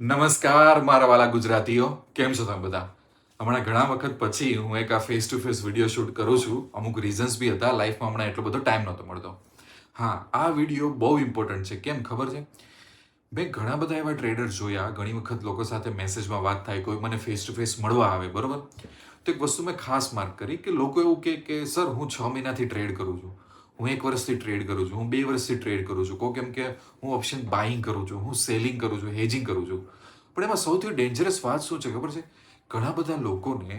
નમસ્કાર મારા વાલા ગુજરાતીઓ, કેમ છો તમે બધા? હમણાં ઘણા વખત પછી હું એક આ face to face video shoot કરું છું. અમુક રીઝન્સ બી હતા, લાઈફમાં હમણાં એટલો બધો ટાઈમ નહોતો મળતો. હા, આ વિડીયો બહુ ઇમ્પોર્ટન્ટ છે. કેમ ખબર છે? મેં ઘણા બધા એવા ટ્રેડર્સ જોયા, ઘણી વખત લોકો સાથે મેસેજમાં વાત થાય, કોઈ મને ફેસ ટુ ફેસ મળવા આવે, બરોબર? તો એક વસ્તુ મેં ખાસ માર્ક કરી કે લોકો એવું કે સર હું 6 મહિનાથી ટ્રેડ કરું છું, હું 1 વર્ષથી ટ્રેડ કરું છું, હું 2 વર્ષથી ટ્રેડ કરું છું, કોઈ કેમ કે હું ઓપ્શન બાઇંગ કરું છું, હું સેલિંગ કરું છું, હેજિંગ કરું છું. પણ એમાં સૌથી ડેન્જરસ વાત શું છે ખબર છે? ઘણા બધા લોકોને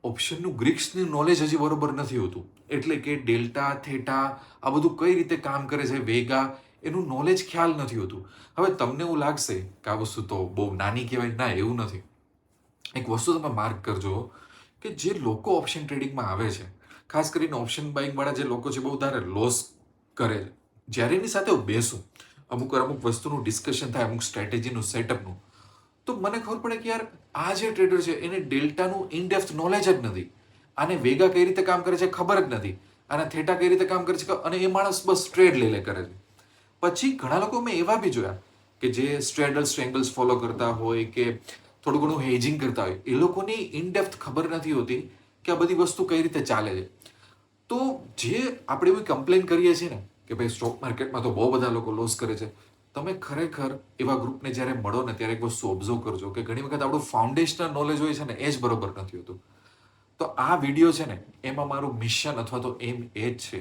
ઓપ્શનનું ગ્રીક્સનું નોલેજ હજી બરોબર નથી હોતું. એટલે કે ડેલ્ટા, થેટા, આ બધું કઈ રીતે કામ કરે છે, વેગા, એનું નોલેજ ખ્યાલ નથી હોતું. હવે તમને એવું લાગશે કે આ વસ્તુ તો બહુ નાની કહેવાય. ના, એવું નથી. એક વસ્તુ તમે માર્ક કરજો કે જે લોકો ઓપ્શન ટ્રેડિંગમાં આવે છે, ખાસ કરીને ઓપ્શન બાઇંગ વાળા જે લોકો છે, બહુ વધારે લોસ કરે છે. જ્યારે એની સાથે હું બેસું, અમુક વસ્તુનું ડિસ્કશન થાય, અમુક સ્ટ્રેટેજીનું સેટઅપનું, તો મને ખબર પડે કે યાર આ જે ટ્રેડર છે એને ડેલ્ટાનું ઇનડેપ્થ નોલેજ જ નથી. આને વેગા કઈ રીતે કામ કરે છે ખબર જ નથી. આના થેટા કઈ રીતે કામ કરે છે, અને એ માણસ બસ ટ્રેડ લે કરે છે. પછી ઘણા લોકો મેં એવા બી જોયા કે જે સ્ટ્રેડલ્સ ટ્રેંગલ્સ ફોલો કરતા હોય કે થોડું ઘણું હેજિંગ કરતા હોય, એ લોકોની ઇનડેપ્થ ખબર નથી હોતી કે આ બધી વસ્તુ કઈ રીતે ચાલે છે. તો જે આપણે એવી કમ્પ્લેન કરીએ છીએ ને કે ભાઈ સ્ટોક માર્કેટમાં તો બહુ બધા લોકો લોસ કરે છે, તમે ખરેખર એવા ગ્રુપને જ્યારે મળો ને ત્યારે એક વસ્તુ ઓબ્ઝર્વ કરજો કે ઘણી વખત આપણું ફાઉન્ડેશનલ નોલેજ હોય છે ને એ જ બરોબર નથી હોતું. તો આ વિડીયો છે ને એમાં મારું મિશન અથવા તો એમ એ જ છે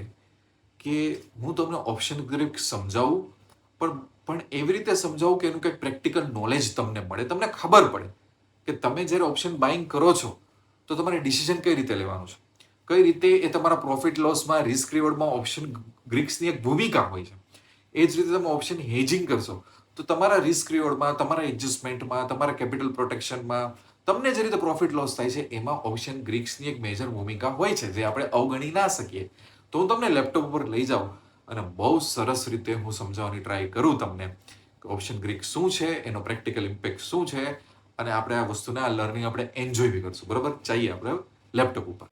કે હું તમને ઓપ્શન ગ્રીપ સમજાવું, પણ એવી રીતે સમજાવું કે એનું કંઈક પ્રેક્ટિકલ નોલેજ તમને મળે, તમને ખબર પડે કે તમે જ્યારે ઓપ્શન બાઇંગ કરો છો તો તમારે ડિસિઝન કઈ રીતે લેવાનું છે, કઈ રીતે એ તમારા પ્રોફિટ લોસમાં, રિસ્ક રિવોર્ડમાં ઓપ્શન ગ્રીક્સની એક ભૂમિકા હોય છે. એ જ રીતે તમે ઓપ્શન હેજિંગ કરશો તો તમારા રિસ્ક રિવોર્ડમાં, તમારા એડજસ્ટમેન્ટમાં, તમારા કેપિટલ પ્રોટેક્શનમાં તમને જે રીતે પ્રોફિટ લોસ થાય છે એમાં ઓપ્શન ગ્રીક્સની એક મેજર ભૂમિકા હોય છે, જે આપણે અવગણી ના શકીએ. તો હું તમને લેપટોપ ઉપર લઈ જાઉં અને બહુ સરસ રીતે હું સમજાવવાની ટ્રાય કરું તમને કે ઓપ્શન ગ્રીક શું છે, એનો પ્રેક્ટિકલ ઇમ્પેક્ટ શું છે, અને આપણે આ વસ્તુને, આ લર્નિંગ આપણે એન્જોય બી કરશું. બરોબર? ચાહીએ આપણે લેપટોપ ઉપર.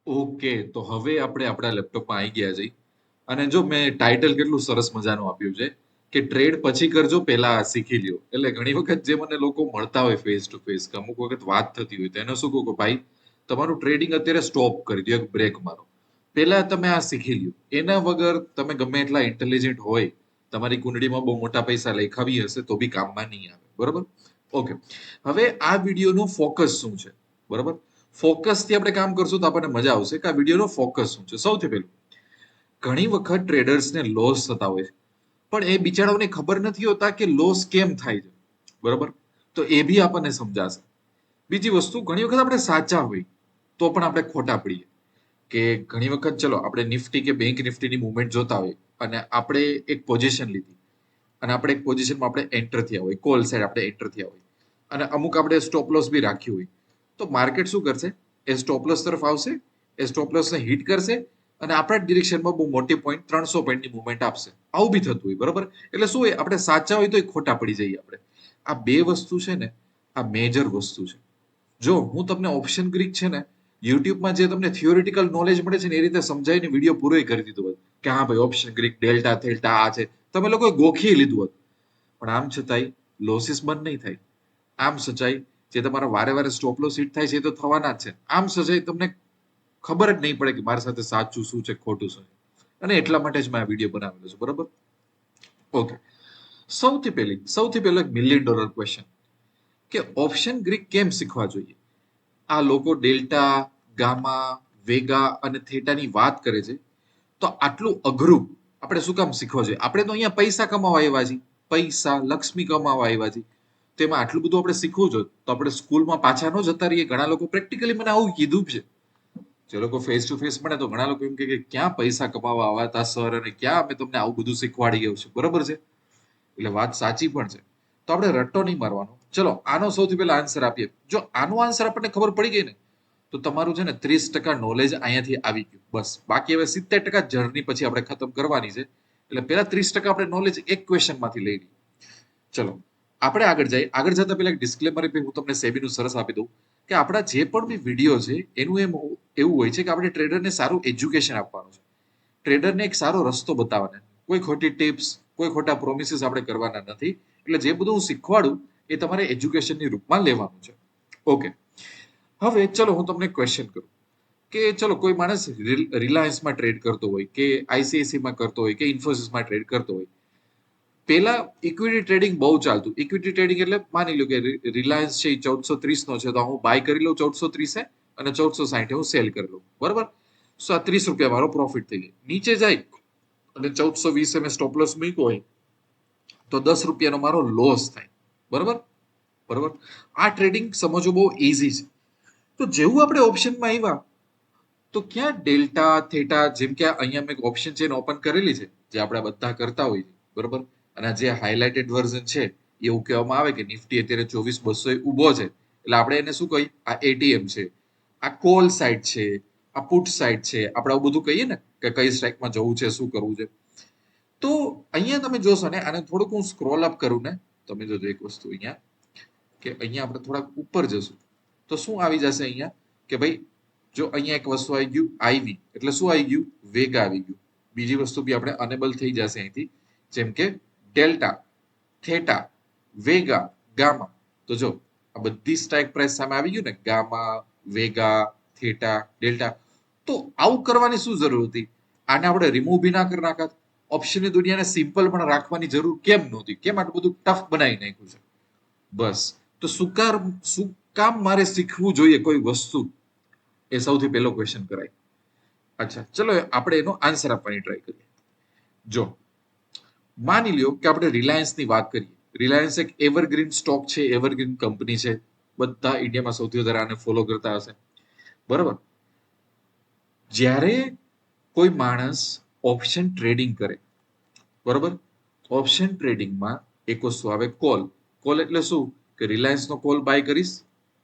ઓકે, તો હવે આપણે આપણા લેપટોપમાં આવી ગયા છીએ. અને જો મેં ટાઇટલ કેટલું સરસ મજાનું આપ્યું છે કે ટ્રેડ પછી કરજો, પહેલા શીખી લ્યો. એટલે ઘણી વખત જે મને લોકો મળતા હોય ફેસ ટુ ફેસ, કે અમુક વખત વાત થતી હોય, તો એને શું કહું કે ભાઈ તમારું ટ્રેડિંગ અત્યારે સ્ટોપ કરી દો, એક બ્રેક મારો. પહેલા તમે આ શીખી લ્યો. એના વગર તમે ગમે એટલા ઇન્ટેલિજન્ટ હોય, તમારી કુંડળીમાં બહુ મોટા પૈસા લખાવી હશે તો બી કામમાં નહીં આવે. બરોબર? ઓકે, હવે આ વિડીયોનું ફોકસ શું છે? બરોબર, ફોકસથી આપણે કામ કરશું તો આપણને મજા આવશે કે આ વિડીયોનો ફોકસ શું છે. સૌથી પહેલું, ઘણી વખત ટ્રેડર્સને લોસ થતા હોય છે, પણ એ બિચારાઓને ખબર નથી હોતા કે લોસ કેમ થાય છે. બરોબર? તો એ બી આપણને સમજાશે. બીજી વસ્તુ, ઘણી વખત આપણે સાચા હોય તો પણ આપણે ખોટા પડીએ. કે ઘણી વખત ચલો આપણે નિફ્ટી કે બેંક નિફ્ટીની મુવમેન્ટ જોતા હોય અને આપણે એક પોઝિશન લીધી અને આપણે એક પોઝિશનમાં આપણે એન્ટર થયા હોય, કોલ સાઈડ આપણે એન્ટર થયા હોય, અને અમુક આપણે સ્ટોપ લોસ બી રાખ્યું હોય, તો માર્કેટ શું કરશે? એ સ્ટોપ લોસ તરફ આવશે, એ સ્ટોપ લોસને હિટ કરશે અને આપણા ડિરેક્શનમાં બહુ મોટી પોઈન્ટ 300 પોઈન્ટની મુવમેન્ટ આપશે. આવું બી થતું હોય. બરોબર? એટલે શું હોય, આપણે સાચા હોય તો ખોટા પડી જઈએ આપણે. આ બે વસ્તુ છે ને, આ મેજર વસ્તુ છે. જો હું તમને ઓપ્શન ગ્રીક છે ને યુટ્યુબમાં જે તમને થિયોરિટિકલ નોલેજ મળે છે ને એ રીતે સમજાવીને વિડીયો પૂરો કરી દીધો હોત કે હા ભાઈ ઓપ્શન ગ્રીક, ડેલ્ટા, થેલ્ટા આ છે, તમે લોકોએ ગોખી લીધું હોત, પણ આમ છતાંય લોસીસ બંધ નહીં થાય. આમ સચાઈ, જે તમારા વારે વારે સ્ટોપ લોસ હિટ થાય છે એ તો થવાના જ છે. આમ સચાઈ તમને ખબર જ નહીં પડે કે મારી સાથે સાચું શું છે, ખોટું શું છે. અને એટલા માટે જ મેં આ વિડીયો બનાવેલો છે. બરોબર? ઓકે, સૌથી પહેલો એક $1,000,000 ક્વેશ્ચન કે ઓપ્શન ગ્રીક કેમ શીખવા જોઈએ? આ લોકો ડેલ્ટા, ગામા, વેગા અને થેટાની વાત કરે છે, તો આટલું અઘરું આપણે શું કામ શીખવા જોઈએ? આપણે તો અહીંયા પૈસા કમાવા આવ્યા છીએ, પૈસા, લક્ષ્મી કમાવા આવ્યા છીએ. તેમાં આટલું બધું આપણે શીખવું જોઈએ તો આપણે સ્કૂલમાં પાછા ન જતા રહીએ. ઘણા લોકો પ્રેક્ટિકલી મને આવું કીધું છે. જે લોકો ફેસ ટુ ફેસ મળે તો ઘણા લોકો એમ કે ક્યાં પૈસા કમાવા આવ્યા હતા સર, અને ક્યાં અમે તમને આવું બધું શીખવાડી ગયું છે. બરોબર છે? એટલે વાત સાચી પણ છે. તો આપણે રટ્ટો નહીં મારવાનો. ચલો આનો સૌથી પહેલા આન્સર આપીએ. જો આનો આન્સર આપણને ખબર પડી ગઈ ને તો તમારું છે ને 30% નોલેજ અહીંયાથી આવી ગયું. બસ, બાકી હવે 70% જર્ની પછી આપણે ખતમ કરવાની છે. એટલે પહેલા 30% આપણે નોલેજ એક ક્વેશ્ચનમાંથી લઈ લઈએ. ચલો આપણે આગળ જઈએ. આગળ જતા પહેલા એક ડિસ્ક્લેમર હું તમને સેબીનું સરસ આપી દઉં કે આપણા જે પણ બી વિડીયો છે એનું એવું હોય છે કે આપણે ટ્રેડરને સારું એજ્યુકેશન આપવાનું છે, ટ્રેડરને એક સારો રસ્તો બતાવવાનો. કોઈ ખોટી ટિપ્સ, કોઈ ખોટા પ્રોમિસીસ આપણે કરવાના નથી. એટલે જે બધું હું શીખવાડું એ તમારે એજ્યુકેશનની રૂપમાં લેવાનું છે. ઓકે, હવે ચલો હું તમને ક્વેશ્ચન કરું કે ચલો કોઈ માણસ રિલાયન્સમાં ટ્રેડ કરતો હોય કે આઈસીઆઈસીમાં કરતો હોય કે ઇન્ફોસિસમાં ટ્રેડ કરતો હોય. પેલા ઇક્વિટી ટ્રેડિંગ બહુ ચાલતું. ઇક્વિટી ટ્રેડિંગ એટલે માની લો કે રિલાયન્સ છે એ 1430 નો છે, તો હું બાય કરી લઉં 1430 અને 1460 હું સેલ કરી લઉં, બરાબર. સો આ 30 રૂપિયા મારો પ્રોફિટ થઈ જાય. નીચે જાય અને 1420 મેં સ્ટોપ લોસ મૂક્યો હોય તો 10 રૂપિયાનો મારો લોસ થાય, બરાબર. બરાબર, આ ટ્રેડિંગ સમજવું બહુ ઈઝી છે. તો જેવું આપણે ઓપ્શનમાં આવ્યા તો ક્યાં ડેલ્ટા થેટા, જેમ કે અહીંયા મેં ઓપ્શન ચેન ઓપન કરેલી છે જે આપણે બધા કરતા હોઈએ, બરાબર. અને જે હાઇલાઇટેડ વર્ઝન છે એવું કહેવામાં આવે કે નિફ્ટી અત્યારે 24,200 ઊભો છે, એટલે આપણે એને શું કહીએ, આ એટીએમ છે, આ કોલ સાઇડ છે, આ પુટ સાઇડ છે, આપણે આવું બધું કહીએ ને કે કઈ સ્ટ્રાઇકમાં જવું છે, શું કરવું છે. તો અહીંયા તમે જોશો ને, આને થોડુંક હું સ્ક્રોલ અપ કરું ને, તમે જોજો એક વસ્તુ અહીંયા કે અહીંયા આપણે થોડાક ઉપર જશું તો શું આવી જશે અહીંયા કે ભાઈ જો અહીંયા એક વસ્તુ આવી ગયું આઈવી, એટલે શું આવી ગયું, વેગા આવી ગયું. બીજી વસ્તુ બી આપણે અનેબલ થઈ જશે અહીંથી, જેમ કે ડેલ્ટા, થેટા, વેગા, ગામા. તો જો આ બધી સ્ટ્રાઇક પ્રાઇસ સામે આવી ગયું ને, ગામા, વેગા, થેટા, ડેલ્ટા. તો આવું કરવાની શું જરૂર હતી? આને આપણે રિમૂવ બી ના કરી નાખત. ઓપ્શનની દુનિયાને સિમ્પલ પણ રાખવાની જરૂર કેમ નહોતી? કેમ આટલું બધું ટફ બનાવી નાખ્યું છે? બસ, તો શું કામ મારે શીખવું જોઈએ કોઈ વસ્તુ, એ સૌથી પહેલો ક્વેશ્ચન કરાય. અચ્છા, ચલો આપણે એનો આન્સર આપવાની ટ્રાય કરીએ. જો માની લ્યો કે આપણે રિલાયન્સની વાત કરીએ. રિલાયન્સ એક એવરગ્રીન સ્ટોક છે, એવરગ્રીન કંપની છે. બધા ઇન્ડિયામાં સૌથી વધારે આને ફોલો કરતા હશે, બરાબર. જ્યારે કોઈ માણસ ઓપ્શન ટ્રેડિંગ કરે, બરાબર, ઓપ્શન ટ્રેડિંગમાં એક વસ્તુ આવે કોલ. કોલ એટલે શું કે રિલાયન્સનો કોલ બાય કરીશ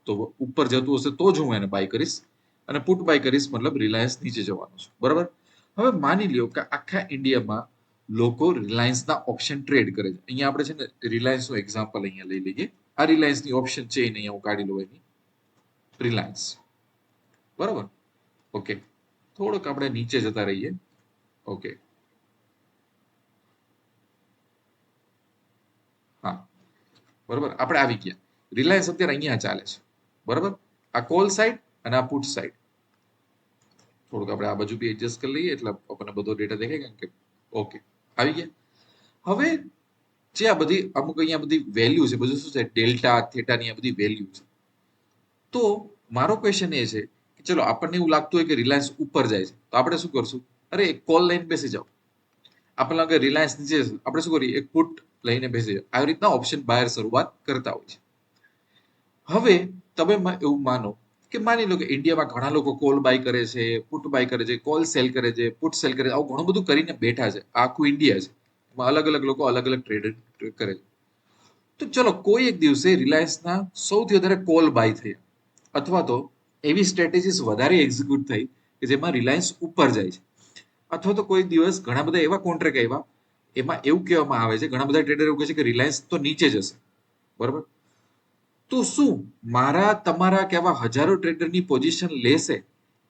તો ઉપર જતું હશે તો જ હું એને બાય કરીશ, અને પુટ બાય કરીશ મતલબ રિલાયન્સ નીચે જવાનું છે, બરાબર. હવે માની લ્યો કે આખા ઇન્ડિયામાં લોકો રિલાયન્સના ઓપ્શન ટ્રેડ કરે છે. અહીંયા આપણે છે ને રિલાયન્સનું એક્ઝામ્પલ અહીંયા લઈ લઈએ. આ રિલાયન્સની ઓપ્શન છે એને અહીંયા હું કાઢી લઉં, એની રિલાયન્સ, બરાબર. ઓકે, થોડોક આપણે નીચે જતા રહીએ. ઓકે, હા, બરાબર, આપણે આવી ગયા. રિલાયન્સ અત્યારે અહીંયા ચાલે છે, બરાબર. આ કોલ સાઈડ અને આ પુટ સાઈડ. થોડુંક આપણે આ બાજુ બી એડજસ્ટ કરી લઈએ એટલે આપણને બધો ડેટા દેખાય કે ઓકે આવી ગયા. હવે જે આ બધી અમુક અહીંયા બધી વેલ્યુ છે, બધું શું છે, ડેલ્ટા, થેટાની આ બધી વેલ્યુ છે. તો મારો ક્વેશ્ચન એ છે કે ચલો આપણને એવું લાગતું હોય કે રિલાયન્સ ઉપર જાય છે, તો આપણે શું કરશું? અરે એક કોલ લઈને બેસી જાઓ. આપણને લાગે રિલાયન્સ નીચે, આપણે શું કરીએ, એક પુટ લઈને બેસી જાઓ. આવી રીતના ઓપ્શન બાયર શરૂઆત કરતા હોય છે. હવે તમે એવું માનો કે માની લો કે ઇન્ડિયામાં ઘણા લોકો કોલ બાય કરે છે, પુટ બાય કરે છે, કોલ સેલ કરે છે, પુટ સેલ કરે છે, આવું ઘણું બધું કરીને બેઠા છે. આખું ઇન્ડિયા છે, એમાં અલગ અલગ લોકો અલગ અલગ ટ્રેડ કરે છે. તો ચલો કોઈ એક દિવસે રિલાયન્સના સૌથી વધારે કોલ બાય થયા, અથવા તો એવી સ્ટ્રેટેજીસ વધારે એક્ઝિક્યુટ થઈ કે જેમાં રિલાયન્સ ઉપર જાય છે, અથવા તો કોઈ દિવસ ઘણા બધા એવા કોન્ટ્રાક્ટ આવ્યા એમાં એવું કહેવામાં આવે છે, ઘણા બધા ટ્રેડર એવું કહે છે કે રિલાયન્સ તો નીચે જશે, બરાબર. તો શું મારા તમારા કેવા હજારો ટ્રેડરની પોઝિશન લેશે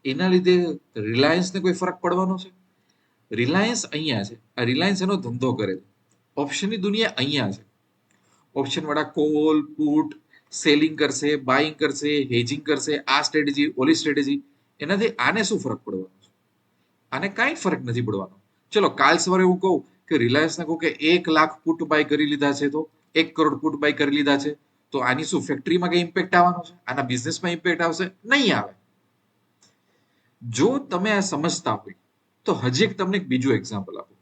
એના લીધે રિલાયન્સને કોઈ ફરક પડવાનો છે? રિલાયન્સ અહીંયા છે, આ રિલાયન્સ એનો ધંધો કરે છે. ઓપ્શનની દુનિયા અહીંયા છે. ઓપ્શન વાળા કોલ, પુટ, સેલિંગ કરશે, બાઇંગ કરશે, હેજિંગ કરશે, આ સ્ટ્રેટેજી, ઓલી સ્ટ્રેટેજી. એનાથી આને શું ફરક પડવાનો છે? આને કાંઈ ફરક નથી પડવાનો. ચલો કાલ સવારે હું કહું કે રિલાયન્સને કહું કે 1,00,000 પુટ બાય કરી લીધા છે, તો 1 કરોડ પુટ બાય કરી લીધા છે, તો આની શું ફેક્ટરીમાં કઈ ઇમ્પેક્ટ આવવાનો છે? આના બિઝનેસમાં ઇમ્પેક્ટ આવશે? નહીં આવે. જો તમે આ સમજતા હોય તો હજી એક તમને બીજું એક્ઝામ્પલ આપું.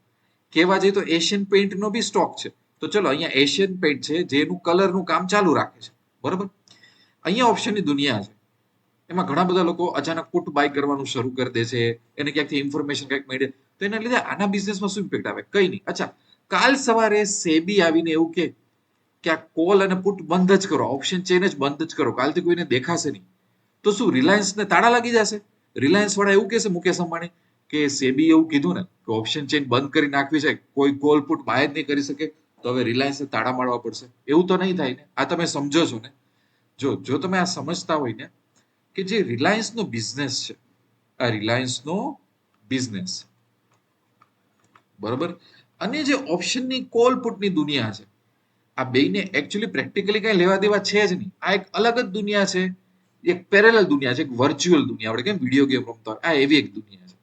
કહેવા જઈએ તો એશિયન પેઇન્ટનો બી સ્ટોક છે. તો ચલો અહીંયા એશિયન પેઇન્ટ છે જેનું કલરનું કામ ચાલુ રાખે છે, બરાબર. અહીંયા ઓપ્શનની દુનિયા છે. એમાં ઘણા બધા લોકો અચાનક પુટ બાય કરવાનું શરૂ કરી દે છે, એને ક્યાંકથી ઇન્ફોર્મેશન કંઈક મળે તો એના લીધે આના બિઝનેસમાં શું ઇમ્પેક્ટ આવે? કઈ નહીં. અચ્છા, કાલ સવારે સેબી આવીને એવું કે આ કોલ અને પુટ બંધ જ કરો, ઓપ્શન ચેન જ બંધ જ કરો, કાલથી કોઈને દેખાશે નહીં, તો શું રિલાયન્સને તાળા લાગી જશે? રિલાયન્સ વાળા એવું કહેશે મુકેશ અંબાણી કે સેબી એવું કીધું ને કે ઓપ્શન ચેન બંધ કરી નાખવી છે, કોઈ કોલ પુટ બાય જ નહીં કરી શકે, તો હવે રિલાયન્સને તાળા મારવા પડશે? એવું તો નહીં થાય ને. આ તમે સમજો છો ને? જો તમે આ સમજતા હોય ને કે જે રિલાયન્સનો બિઝનેસ છે, આ રિલાયન્સનો બિઝનેસ, બરોબર, અને જે ઓપ્શનની કોલ પુટની દુનિયા છે, આ બેયને એકચ્યુઅલી પ્રેક્ટિકલી કઈ લેવા દેવા છે જ નહીં. આ એક અલગ જ દુનિયા છે, એક પેરેલલ દુનિયા છે, એક વર્ચ્યુઅલ દુનિયા. આપણે કેમ વિડીયો ગેમ રમતા હોય, આ એવી એક દુનિયા છે.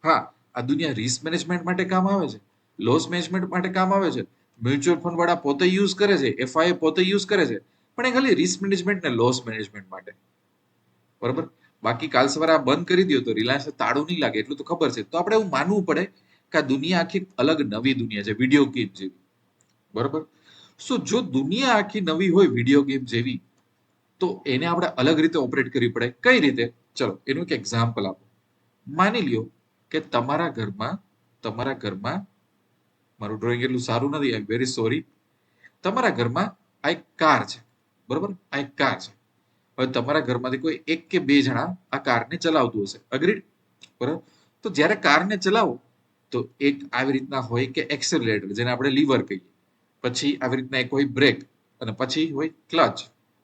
હા, આ દુનિયા રિસ્ક મેનેજમેન્ટ માટે કામ આવે છે, લોસ મેનેજમેન્ટ માટે કામ આવે છે. મ્યુચ્યુઅલ ફંડ વાળા પોતે યુઝ કરે છે, એફઆઈ પોતે યુઝ કરે છે, પણ એ ખાલી રિસ્ક મેનેજમેન્ટ ને લોસ મેનેજમેન્ટ માટે. બરોબર. બાકી કાલ સવારે આ બંધ કરી દો તો રિલાયન્સ તાળું નહીં લાગે, એટલું તો ખબર છે. તો આપણે એવું માનવું પડે કે આ દુનિયા આખી અલગ નવી દુનિયા છે, વિડીયો ગેમ જેવી. બરોબર. સો જો દુનિયા આખી નવી હોય વિડીયો ગેમ જેવી, તો એને આપણે અલગ રીતે ઓપરેટ કરવી પડે. કઈ રીતે? ચલો એનું એક એક્ઝામ્પલ આપો. માની લ્યો કે તમારા ઘરમાં મારું ડ્રોઈંગ એટલું સારું નથી, આઈ એમ વેરી સોરી. તમારા ઘરમાં આ એક કાર છે. બરોબર, આ એક કાર છે. હવે તમારા ઘરમાંથી કોઈ એક કે બે જણા આ કારને ચલાવતું હશે. અગ્રીડ? બરાબર. તો જ્યારે કારને ચલાવો તો એક આવી રીતના હોય કે એક્સેલરેટર, જેને આપણે લીવર કહીએ, પછી આવી રીતના એક હોય બ્રેક, અને પછી હોય ક્લચ,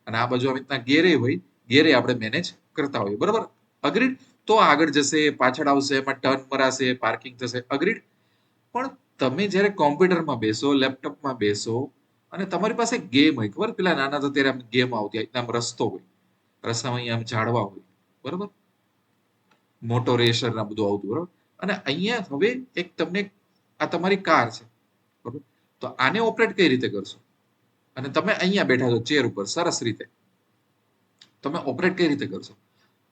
અને આ બાજુ આવી રીતના ગેરે હોય, ગેરે આપણે મેનેજ કરતા હોઈએ. બરાબર, અગ્રીડ? તો આગળ જશે, પાછળ આવશે, એમાં ટર્ન મરાશે, પાર્કિંગ થશે. અગ્રીડ? પણ તમે જ્યારે કોમ્પ્યુટરમાં બેસો, લેપટોપમાં બેસો, અને તમારી પાસે ગેમ હોય, ખબર પેલા નાના તો ત્યારે ગેમ આવતી, આમ રસ્તો હોય, રસ્તામાં અહીંયા આમ ઝાડવા હોય, બરોબર, મોટો રેસર ના બધું આવતું, બરોબર. અને અહીંયા હવે એક તમને આ તમારી કાર છે, બરોબર. તો આને ઓપરેટ કઈ રીતે કરશો? અને તમે અહીંયા બેઠા છો ચેર ઉપર, સરસ રીતે તમે ઓપરેટ કઈ રીતે કરશો?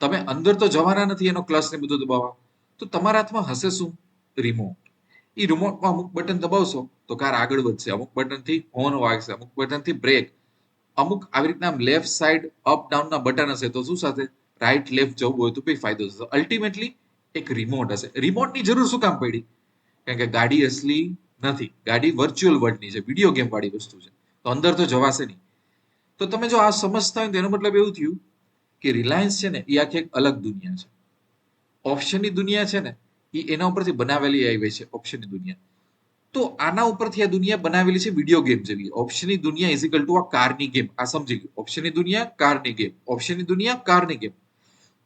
તમે અંદર તો જવાના નથી એનો ક્લચ ને બધું દબાવવા. તો તમારા હાથમાં હશે શું? રિમોટ. એ રિમોટમાં અમુક બટન દબાવશો તો કાર આગળ વધશે, અમુક બટનથી હોર્ન વાગશે, અમુક બટનથી બ્રેક, અમુક આવી રીતના લેફ્ટ સાઈડ અપ ડાઉન ના બટન હશે તો શું સાથે રાઈટ લેફ્ટ જવું હોય તો બી ફાયદો થશે. અલ્ટિમેટલી એક રિમોટ હશે. રિમોટની જરૂર શું કામ પડી? કારણ કે ગાડી અસલી નથી, ગાડી વર્ચ્યુઅલ વર્લ્ડની છે, વિડીયો ગેમ વાળી વસ્તુ છે, તો અંદર તો જવાશે નહીં. તો તમે જો આ સમજતા હોય તો એનો મતલબ એવું થયું કે રિલાયન્સ છે ને એ આખી એક અલગ દુનિયા છે. ઓપ્શનની દુનિયા છે ને એ એના ઉપરથી બનાવેલી આવી છે, ઓપ્શનની દુનિયા. તો આના ઉપરથી આ દુનિયા બનાવેલી છે વિડીયો ગેમ જેવી. ઓપ્શનની દુનિયા ઇઝ ઇક્વલ ટુ આ કારની ગેમ. આ સમજી ગયું? ઓપ્શનની દુનિયા, કારની ગેમ, ઓપ્શનની દુનિયા, કારની ગેમ.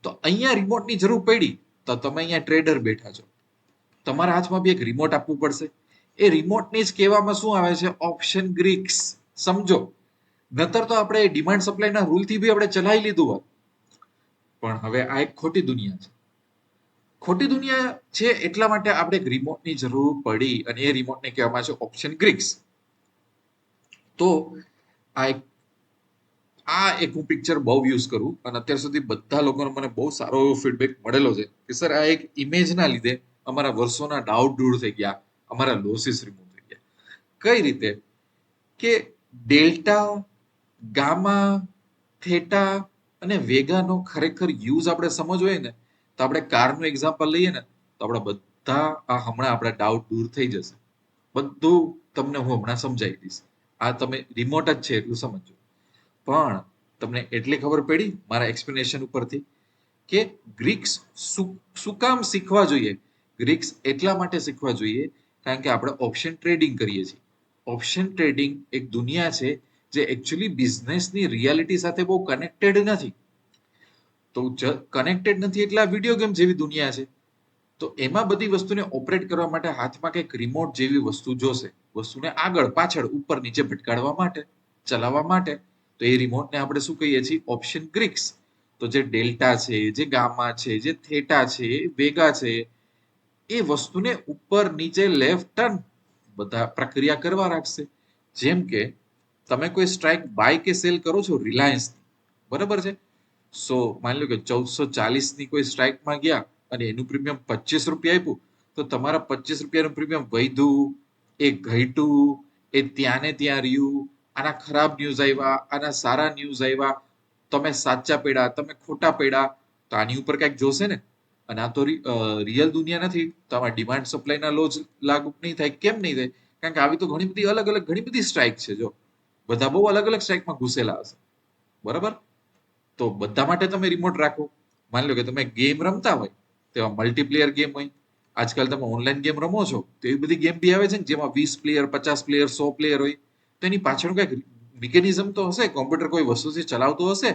તો અહીંયા રિમોટની જરૂર પડી તો તમે અહીંયા ટ્રેડર બેઠા છો, તમારા હાથમાં બી એક રિમોટ આપવું પડશે. એ રિમોટની જ કહેવામાં શું આવે છે? Option Greeks. સમજો, નતર તો આપણે ડિમાન્ડ સપ્લાયના રૂલથી બી આપણે ચલાવી લીધું હોત. પણ હવે આ એક ખોટી દુનિયા છે. ખોટી દુનિયા છે એટલા માટે આપણે એક રિમોટની જરૂર પડી, અને એ રિમોટને કહેવામાં છે ઓપ્શન ગ્રીક્સ. તો આ એક હું પિક્ચર બહુ યુઝ કરું, અને અત્યાર સુધી બધા લોકોનો મને બહુ સારો એવો ફીડબેક મળેલો છે કે સર આ એક ઇમેજના લીધે અમારા વર્ષોના ડાઉટ દૂર થઈ ગયા, અમારા લોસીસ રિમૂવ થઈ ગયા. કઈ રીતે? કે ડેલ્ટા, ગામા, થેટા અને વેગાનો ખરેખર યુઝ આપણે સમજવો હોય ને, તો આપણે કારનું એક્ઝામ્પલ લઈએ ને, તો આપણા બધા આ હમણાં આપણા ડાઉટ દૂર થઈ જશે. બધું તમને હું હમણાં સમજાવી દઈશ. આ તમે રિમોટ જ છે એટલું સમજો. પણ તમને એટલી ખબર પડી મારા એક્સપ્લેનેશન ઉપરથી કે ગ્રીક્સ શું કામ શીખવા જોઈએ? ગ્રીક્સ એટલા માટે શીખવા જોઈએ કારણ કે આપણે ઓપ્શન ટ્રેડિંગ કરીએ છીએ. ઓપ્શન ટ્રેડિંગ એક દુનિયા છે જે એકચ્યુઅલી બિઝનેસની રિયાલિટી સાથે બહુ કનેક્ટેડ નથી. તો કનેક્ટેડ નથી એટલે આ વિડીયો ગેમ જેવી દુનિયા છે. તો એમાં બધી વસ્તુને ઓપરેટ કરવા માટે હાથમાં કંઈક રિમોટ જેવી વસ્તુ જોશે, વસ્તુને આગળ પાછળ ઉપર નીચે ભટકાડવા માટે, ચલાવવા માટે. તો એ રિમોટને આપણે શું કહીએ છીએ? Option Greeks. તો જે ડેલ્ટા છે, જે ગામા છે, જે થેટા છે, વેગા છે, એ વસ્તુને ઉપર નીચે લેફ્ટ ટર્ન બધા પ્રક્રિયા કરવા રાખશે. જેમ કે તમે કોઈ સ્ટ્રાઇક બાય કે સેલ કરો છો રિલાયન્સ, બરાબર છે? સો માની લો કે 1440 ની કોઈ સ્ટ્રાઇકમાં ગયા અને એનું પ્રીમિયમ 25 રૂપિયા આપ્યું, તો તમારા 25 રૂપિયાનું પ્રીમિયમ વધ્યું, એ ઘટ્યું, એ ત્યાં ને ત્યાં રહ્યું. આના ખરાબ ન્યૂઝ આવ્યા, આના સારા ન્યૂઝ આવ્યા, તમે સાચા પડ્યા, તમે ખોટા પડ્યા, તો આની ઉપર કંઈક જોશે ને. અને આ તો રિયલ દુનિયા નથી, તો આમાં ડિમાન્ડ સપ્લાયના લો જ લાગુ નહીં થાય. કેમ નહીં થાય? કારણ કે આવી તો ઘણી બધી અલગ અલગ ઘણી બધી સ્ટ્રાઇક છે. જો બધા બહુ અલગ અલગ સ્ટ્રાઇકમાં ઘૂસેલા હશે, બરાબર? તો બધા માટે તમે રિમોટ રાખો. માની લો કે તમે ગેમ રમતા હોય, તેમાં મલ્ટીપ્લેયર ગેમ હોય. આજકાલ તમે ઓનલાઈન ગેમ રમો છો તો એવી બધી ગેમ બી આવે છે ને જેમાં 20 પ્લેયર, 50 પ્લેયર, 100 પ્લેયર હોય. તો એની પાછળ કંઈક મિકેનિઝમ તો હશે, કોમ્પ્યુટર કોઈ વસ્તુથી ચલાવતો હશે.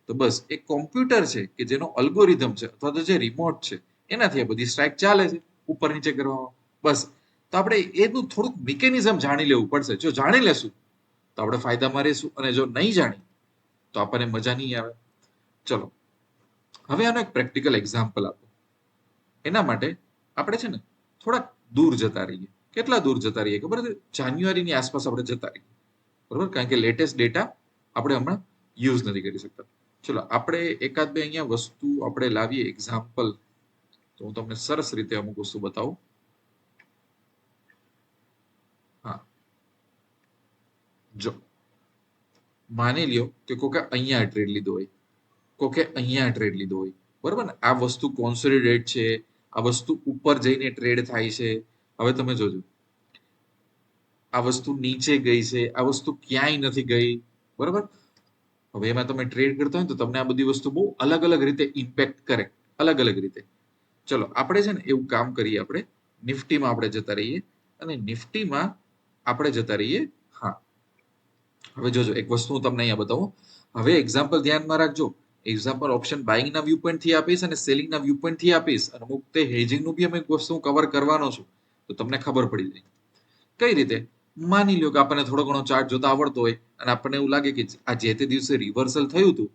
તો બસ એક કોમ્પ્યુટર છે કે જેનો અલ્ગોરિધમ છે અથવા તો જે રિમોટ છે એનાથી આ બધી સ્ટ્રાઇક ચાલે છે ઉપર નીચે કરવામાં. બસ તો આપણે એનું થોડુંક મિકેનિઝમ જાણી લેવું પડશે. જો જાણી લેશું તો આપણે ફાયદામાં રહીશું, અને જો નહીં જાણી તો આપણને મજા નહીં આવે. ચલો હવે આનો એક પ્રેક્ટિકલ એક્ઝામ્પલ આપો. એના માટે આપણે છે ને થોડાક દૂર જતા રહીએ. કેટલા દૂર જતા રહીએ ખબર છે? જાન્યુઆરીની આસપાસ આપણે જતા રહીએ, બરોબર? કારણ કે લેટેસ્ટ ડેટા આપણે હમણાં યુઝ નથી કરી શકતા. ચલો આપણે એકાદ બે અહીંયા વસ્તુ આપણે લાવીએ એક્ઝામ્પલ. તો હું તમને સરસ રીતે અમુક વસ્તુ બતાવું. હા, જો માની લ્યો કે કોકે અહીંયા ટ્રેડ લીધો હોય, કોકે અહીંયા ટ્રેડ લીધો હોય, બરોબર ને? આ વસ્તુ કોન્સોલિડેટ છે, આ વસ્તુ ઉપર જઈને ટ્રેડ થાય છે. હવે તમે જોજો, આ વસ્તુ નીચે ગઈ છે, આ વસ્તુ ક્યાંય નથી ગઈ, બરોબર? હવે એમાં તમે ટ્રેડ કરતા હોય તો તમને આ બધી વસ્તુ બહુ અલગ અલગ રીતે ઇમ્પેક્ટ કરે, અલગ અલગ રીતે. ચલો આપણે છે ને એવું કામ કરીએ, આપણે નિફ્ટીમાં આપણે જતા રહીએ, અને નિફ્ટીમાં આપણે જતા રહીએ. હા, હવે જોજો એક વસ્તુ હું તમને અહીંયા બતાવું. હવે એક્ઝામ્પલ ધ્યાનમાં રાખજો. એક્ઝામ્પલ ઓપ્શન બાઇંગના વ્યૂ પોઈન્ટ થી આપીશ અને સેલિંગના વ્યૂ પોઈન્ટ થી આપીશ, અને અમુક તે હેજિંગનું બી અમે વસ્તુ કવર કરવાનો છું, તો તમને ખબર પડી જાય. કઈ રીતે? માની લો કે આપણને થોડો ઘણો ચાર્ટ જોતા આવડતો હોય અને આપણને એવું લાગે કે આ જે તે દિવસે રિવર્સલ થયું હતું,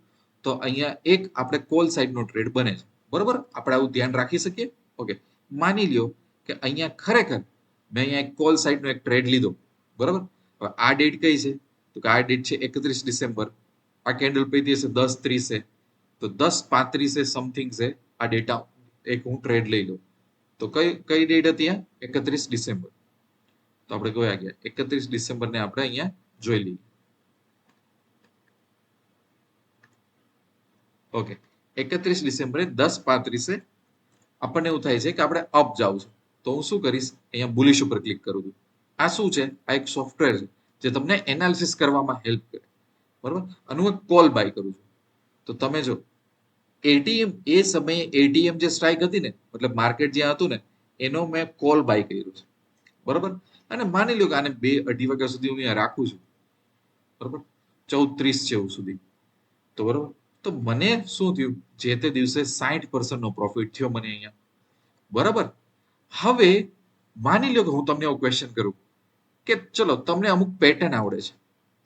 તો અહીંયા એક આપણે કોલ સાઈડનો ટ્રેડ બને છે, બરોબર? આપણે આવું ધ્યાન રાખી શકીએ. ઓકે, માની લ્યો કે અહીંયા ખરેખર મેં અહીંયા એક કોલ સાઈડનો એક ટ્રેડ લીધો, બરોબર? હવે આ ડેટ કઈ છે? તો કે આ ડેટ છે 31 ડિસેમ્બર. આ કેન્ડલ પૈતી હશે 10:30, તો 10:35 સમથિંગ છે આ ડેટા એક હું ટ્રેડ લઈ લઉં. તો કઈ ડેટ હતી? 31 ડિસેમ્બર. તો આપણે કયા ગયા? 31 ડિસેમ્બરને આપણે અહીંયા જોઈ લઈએ. ઓકે, 31 ડિસેમ્બરે 10:35 આપણને એવું થાય છે કે આપણે અપ જાવ છે. તો હું શું કરીશ? અહીંયા બુલિશ ઉપર ક્લિક કરું છું. આ શું છે? આ એક સોફ્ટવેર છે જે તમને એનાલિસિસ કરવામાં હેલ્પ કરે, બરોબર? અને હું કોલ બાય કરું છું. તો તમે જો એટીએમ એ સમયે એટીએમ જે સ્ટ્રાઇક હતી ને, મતલબ માર્કેટ જ્યાં હતું ને, એનો મેં કોલ બાય કર્યું છે, બરોબર? અને માની લો કે આને 2-2:30 વાગ્યા સુધી હું અહીંયા રાખું છું, બરોબર? 14:30 છે એવું સુધી, તો બરોબર. તો મને શું થયું? જે તે દિવસે 60% નો પ્રોફિટ થયો મને અહીંયા, બરાબર? હવે માની લો કે હું તમને એવો ક્વેશ્ચન કરું કે ચલો તમને અમુક પેટર્ન આવડે છે,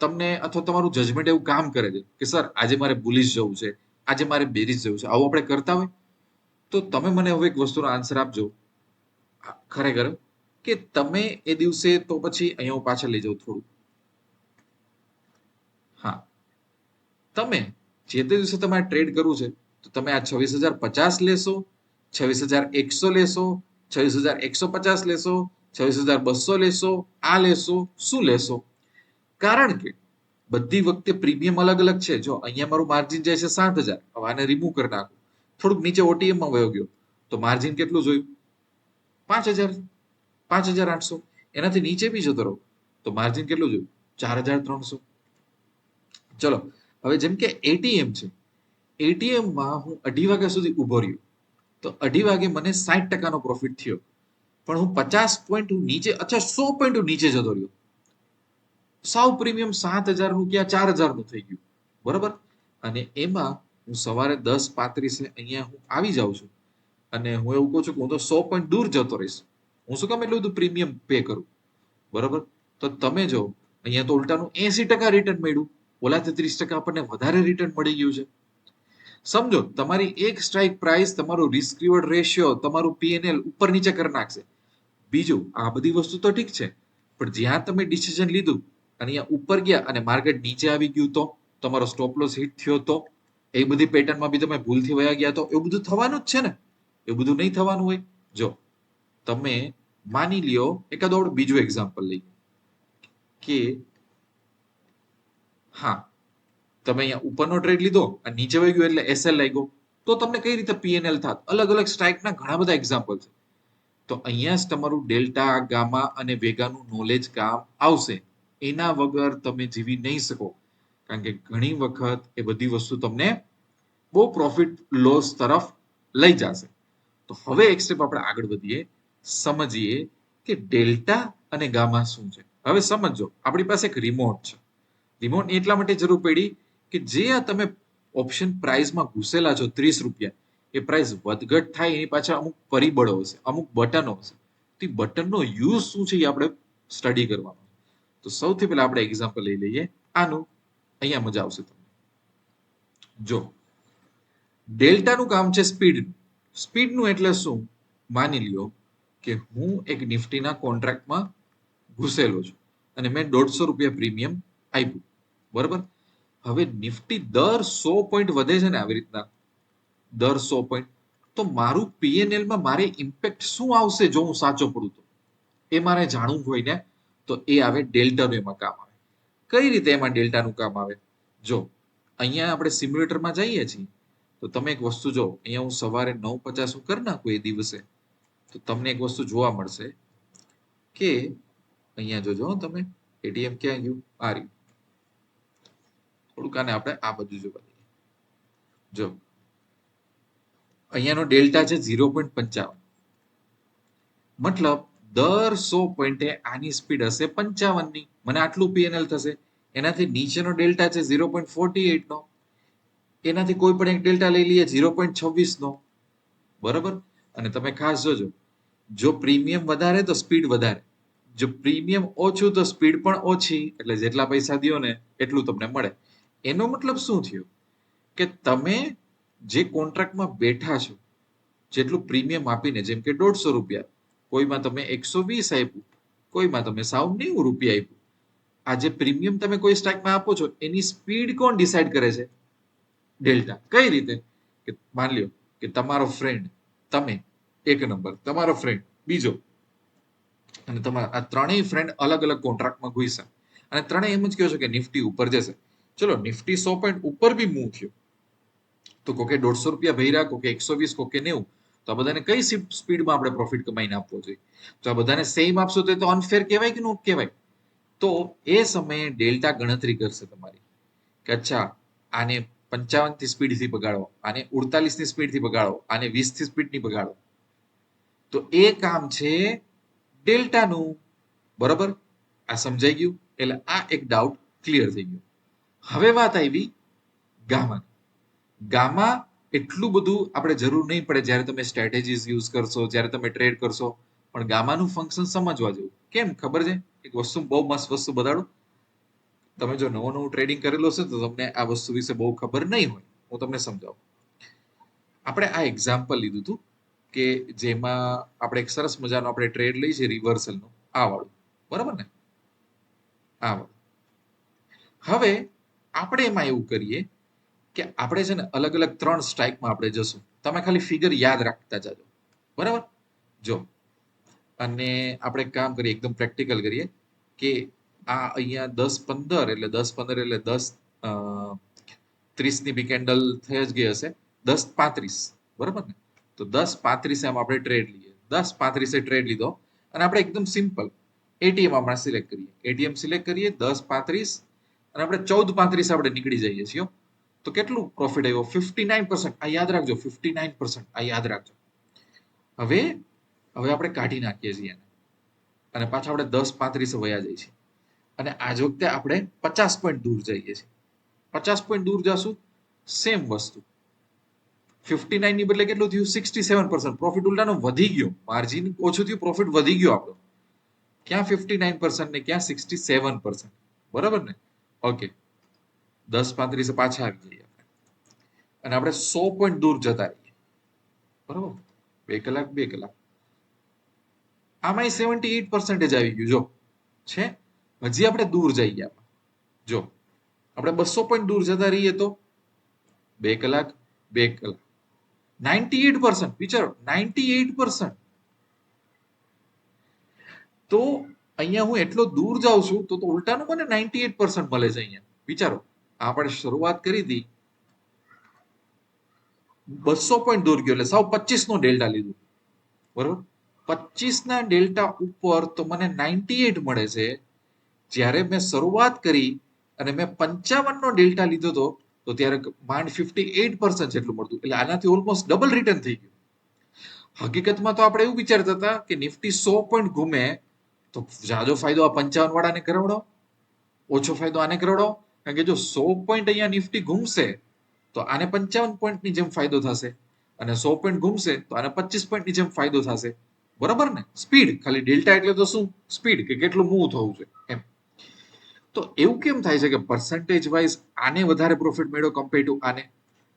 તમને અથવા તમારું જજમેન્ટ એવું કામ કરે છે કે સર આજે મારે બુલિશ જવું છે, આજે મારે બેરિશ જવું છે, આવું આપણે કરતા હોય, તો તમે મને હવે એક વસ્તુનો આન્સર આપજો ખરેખર કે તમે એ દિવસે, તો પછી અહીંયા હું પાછળ લઈ જાઉં થોડું. હા, તમે જે તે દિવસે તમારે ટ્રેડ કરવું છે, તો તમે આ 26,050 લેશો, 26,100 લેશો, 26,150 લેશો, 26,200 લેશો, આ લેશો, શું લેશો? કારણ કે બધી વખતે પ્રીમિયમ અલગ અલગ છે. જો અહીંયા મારું માર્જિન જાય છે 7,000, હવે આને રિમૂવ કરી નાખું, થોડુંક નીચે ઓટીએમ માં વયો ગયો, તો માર્જિન કેટલું જોયું? 5,000, 5,800. એનાથી નીચે બી જતો રહો તો માર્જિન કેટલું જોયું? 4,300. ચલો હવે જેમ કે એટીએમ છે, એટીએમમાં હું 2:30 વાગ્યા સુધી ઉભો રહ્યો, તો 2:30 વાગે મને 60% નો પ્રોફિટ થયો, પણ હું 50 પોઈન્ટ નીચે, અચ્છા 100 પોઈન્ટ નીચે જતો રહ્યો. સાવ પ્રીમિયમ 7,000 નું ક્યાં 4,000 નું થઈ ગયું, બરોબર? અને એમાં હું સવારે 10:35 અહીંયા હું આવી જાઉં છું, અને હું એવું કહું છું કે હું તો 100 પોઈન્ટ દૂર જતો રહીશ. હું શું કામ એટલું બધું પ્રીમિયમ પે કરું, બરોબર? તો તમે જો અહીંયા તો ઉલટાનું 80% રિટર્ન મળ્યું, ઓલાથી 30% આપણને વધારે રિટર્ન મળી ગયું છે. સમજો તમારી એક સ્ટ્રાઇક પ્રાઇસ તમારું રિસ્ક રિવોર્ડ રેશિયો, તમારું પીએનએલ ઉપર નીચે કરી નાખશે. બીજું, આ બધી વસ્તુ તો ઠીક છે, પણ જ્યાં તમે ડિસિઝન લીધું અને અહીંયા ઉપર ગયા અને માર્કેટ નીચે આવી ગયું, તો તમારો સ્ટોપ લોસ હિટ થયો, તો એ બધી પેટર્નમાં બી તમે ભૂલથી વયા ગયા, તો એવું બધું થવાનું જ છે ને. એવું બધું નહીં થવાનું હોય. જો તમે માની લ્યો એકાદો બીજું એક્ઝામ્પલ લઈ કે હા, તમે અહીંયા ઉપરનો ટ્રેડ લીધો અને નીચે વહી ગયો એટલે એસએલ લાગ્યો, તો તમને કઈ રીતે પીએનએલ થાત? અલગ અલગ સ્ટ્રાઇકના ઘણા બધા એક્ઝામ્પલ છે. તો અહીંયા જ તમારું ડેલ્ટા, ગામા અને વેગાનું નોલેજ કામ આવશે. એના વગર તમે જીવી નહીં શકો, કારણ કે ઘણી વખત એ બધી વસ્તુ તમને બહુ પ્રોફિટ લોસ તરફ લઈ જશે. તો હવે એક સ્ટેપ આપણે આગળ વધીએ, સમજીએ કે ડેલ્ટા અને ગામા શું છે. હવે સમજો, આપણી પાસે એક રિમોટ છે. રિમોટ એટલા માટે જરૂર પડી કે જે આ તમે ઓપ્શન પ્રાઇસમાં ઘૂસેલા છો 30 રૂપિયા, એ પ્રાઇસ વધઘટ થાય એની પાછળ અમુક પરિબળો હશે, અમુક બટનો હશે. તે બટનનો યુઝ શું છે એ આપણે સ્ટડી કરવાનો. તો તો સૌથી પહેલા આપણે એક્ઝામ્પલ લઈ લઈએ આનું. અહીંયા મજા આવશે તમને. જો ડેલ્ટાનું કામ છે સ્પીડ. સ્પીડનું એટલે શું? માની લ્યો કે હું એક નિફ્ટીના કોન્ટ્રાક્ટમાં ઘૂસેલો છું અને મેં 150 રૂપિયા પ્રીમિયમ આપ્યું, બરાબર? હવે નિફ્ટી દર 100 પોઈન્ટ વધે છે ને આવી રીતના, દર 100 પોઈન્ટ, તો મારું પીએનએલ માં મારે ઇમ્પેક્ટ શું આવશે જો હું સાચો પડું તો? એ મારે જાણવું હોય ને, તો એ આવે ડેલ્ટાનું એમાં કામ આવે. કઈ રીતે એમાં ડેલ્ટાનું કામ આવે? જો અહીંયા આપણે સિમ્યુલેટરમાં જઈએ છીએ તો તમે એક વસ્તુ જો, અહીંયા હું સવારે 9:50 કરી નાખું એ દિવસે, તો તમને એક વસ્તુ જોવા મળશે કે અહીંયા જોજો તમે, એટીએમ ક્યાં ગયું? આ રહ્યું. થોડુંક આને આપણે આ બધું જોવા દઈએ. જો અહીંયાનો ડેલ્ટા છે 0.55, મતલબ દર 100 પોઈન્ટે આની સ્પીડ હશે 55 ની. મને આટલું પીએનએલ થશે. એનાથી નીચેનો ડેલ્ટા છે 0.48 નો, એનાથી કોઈ પણ એક ડેલ્ટા લઈ લઈએ 0.26 નો, બરાબર? અને તમે ખાસ જોજો, જો પ્રીમિયમ વધારે તો સ્પીડ વધારે, જો પ્રીમિયમ ઓછું તો સ્પીડ પણ ઓછી. એટલે જેટલા પૈસા દો ને એટલું તમને મળે. એનો મતલબ શું થયો કે તમે જે કોન્ટ્રાક્ટમાં બેઠા છો, જેટલું પ્રીમિયમ આપીને, જેમ કે 150 રૂપિયા, કોઈમાં તમે 120 આપ્યું, કોઈમાં તમે સાવ 90 રૂપિયા આપ્યું, આ જે પ્રીમિયમ તમે કોઈ સ્ટાકમાં આપો છો એની સ્પીડ કોણ ડિસાઈડ કરે છે? ડેલ્ટા. કઈ રીતે? કે માન લ્યો કે તમારો ફ્રેન્ડ, તમે એક નંબર, તમારો ફ્રેન્ડ બીજો, અને તમારા આ ત્રણેય ફ્રેન્ડ અલગ અલગ કોન્ટ્રાક્ટમાં ઘૂસ્યા અને ત્રણેય એમ જ કહો છો કે નિફ્ટી ઉપર જશે. ચલો નિફ્ટી 100 પોઈન્ટ ઉપર બી મૂવ થયો, તો કોકે 150 રૂપિયા ભર્યા, કોકે 120, કોકે 90, તો આ બધાને કઈ સ્પીડમાં આપણે પ્રોફિટ કમાઈને આપવો જોઈએ? તો આ બધાને સેમ આપશો તો અનફેર કહેવાય કે નો કહેવાય? તો એ સમયે ડેલ્ટા ગણતરી કરશે તમારી કે અચ્છા આને 55 થી સ્પીડથી બગાડો, આને 48 ની સ્પીડથી બગાડો, આને 20 થી સ્પીડની બગાડો. તો એ કામ છે ડેલ્ટાનું, બરાબર? આ સમજાઈ ગયું? એટલે આ એક ડાઉટ ક્લિયર થઈ ગયો. હવે વાત આવી ગામા. ગામા એટલું બધું આપણે જરૂર નહીં પડે જ્યારે તમે સ્ટ્રેટેજીસ યુઝ કરશો, જ્યારે તમે ટ્રેડ કરશો, પણ ગામાનું ફંક્શન સમજવા જેવું. કેમ ખબર છે? એક વસ્તુ, બહુ મસ્ત વસ્તુ બતાડું. તમે જો નવું ટ્રેડિંગ કરેલું હશે તો તમને આ વસ્તુ વિશે બહુ ખબર નહીં હોય. હું તમને સમજાવું. આપણે આ એક્ઝામ્પલ લીધું હતું કે જેમાં આપણે એક સરસ મજાનો આપણે ટ્રેડ લઈ છે રિવર્સલનો, આ વાળું, બરાબર ને? આ વાળું. હવે આપણે એમાં એવું કરીએ કે આપણે છે ને અલગ અલગ 3 સ્ટ્રાઇકમાં આપણે જશું. તમે ખાલી ફિગર યાદ રાખતા જાજો, બરાબર? જો અને આપણે કામ કરીએ, એકદમ પ્રેક્ટિકલ કરીએ કે આ અહીંયા 10-15 એટલે 10-15 એટલે 10-30 ની બી કેન્ડલ થઈ જ ગઈ હશે, 10-35, બરાબર ને? તો 10-35 એમ આપણે ટ્રેડ લઈએ, 10-35 ટ્રેડ લીધો અને આપણે એકદમ સિમ્પલ એટીએમ આપણે સિલેક્ટ કરીએ, એટીએમ સિલેક્ટ કરીએ 10-35 અને આપણે 14-35 આપણે નીકળી જઈએ છીએ. તો કેટલું પ્રોફિટ આવ્યો? 59%. આ યાદ રાખજો, 59%. આ યાદ રાખજો. હવે આપણે કાઢી નાખીએ છીએ અને પાછા આપણે 10-35 વયા જઈએ છીએ અને આજ વખતે આપણે 50 પોઈન્ટ દૂર જઈએ છીએ. 50 પોઈન્ટ દૂર જશું, સેમ વસ્તુ 59 ની બદલે કેટલું થયું? 67%. પ્રોફિટ ઉલટાનો વધી ગયો, માર્જિન ઓછું થયું, પ્રોફિટ વધી ગયો આપણો. ક્યાં 59% ને ક્યાં 67%, બરાબર ને? ઓકે, 10-35 પાછા આવી જઈએ અને આપણે 100 પોઈન્ટ દૂર જતા રહીએ, બરાબર? 2 કલાક 2 કલાક, આમાં 78% આવી ગયું. જો છે, હજી આપણે દૂર જઈએ. જો આપણે 200 પોઈન્ટ દૂર જતા રહીએ તો 2 કલાક 2 કલાક, 98%. વિચારો, 98%. તો અહીંયા હું એટલો દૂર જાઉં છું તો ઉલટાનું મને 98% મળે છે અહીંયા. વિચારો, આપણે શરૂઆત કરી હતી 200 પોઈન્ટ દૂર ગયો એટલે સાવ 25 નો ડેલ્ટા લીધું, બરોબર? 25 ના ડેલ્ટા ઉપર તો મને 98 મળે છે, જ્યારે મેં શરૂઆત કરી અને મેં 55 નો ડેલ્ટા લીધો હતો તો ત્યારે માંડ 58% જેટલું મળતું. એટલે આનાથી ઓલમોસ્ટ ડબલ રિટર્ન થઈ ગયું. હકીકતમાં તો આપણે એવું વિચારતા હતા કે નિફ્ટી 100 પોઈન્ટ ઘૂમે તો જાજો ફાયદો આ 55 વાળાને કરાવડો, ઓછો ફાયદો આને કરાવડો. કારણ કે જો 100 પોઈન્ટ અહીંયા નિફ્ટી ઘૂમશે તો આને 55 પોઈન્ટની જેમ ફાયદો થશે અને 100 પોઈન્ટ ઘૂમશે તો આને 25 પોઈન્ટની જેમ ફાયદો થશે, બરાબર ને? સ્પીડ, ખાલી ડેલ્ટા એટલે તો શું? સ્પીડ, કે કેટલું મૂવ થવું છે એમ. તો એવું કેમ થાય છે કે પર્સન્ટેજ વાઇઝ આને વધારે પ્રોફિટ મળ્યો કમ્પેર ટુ આને?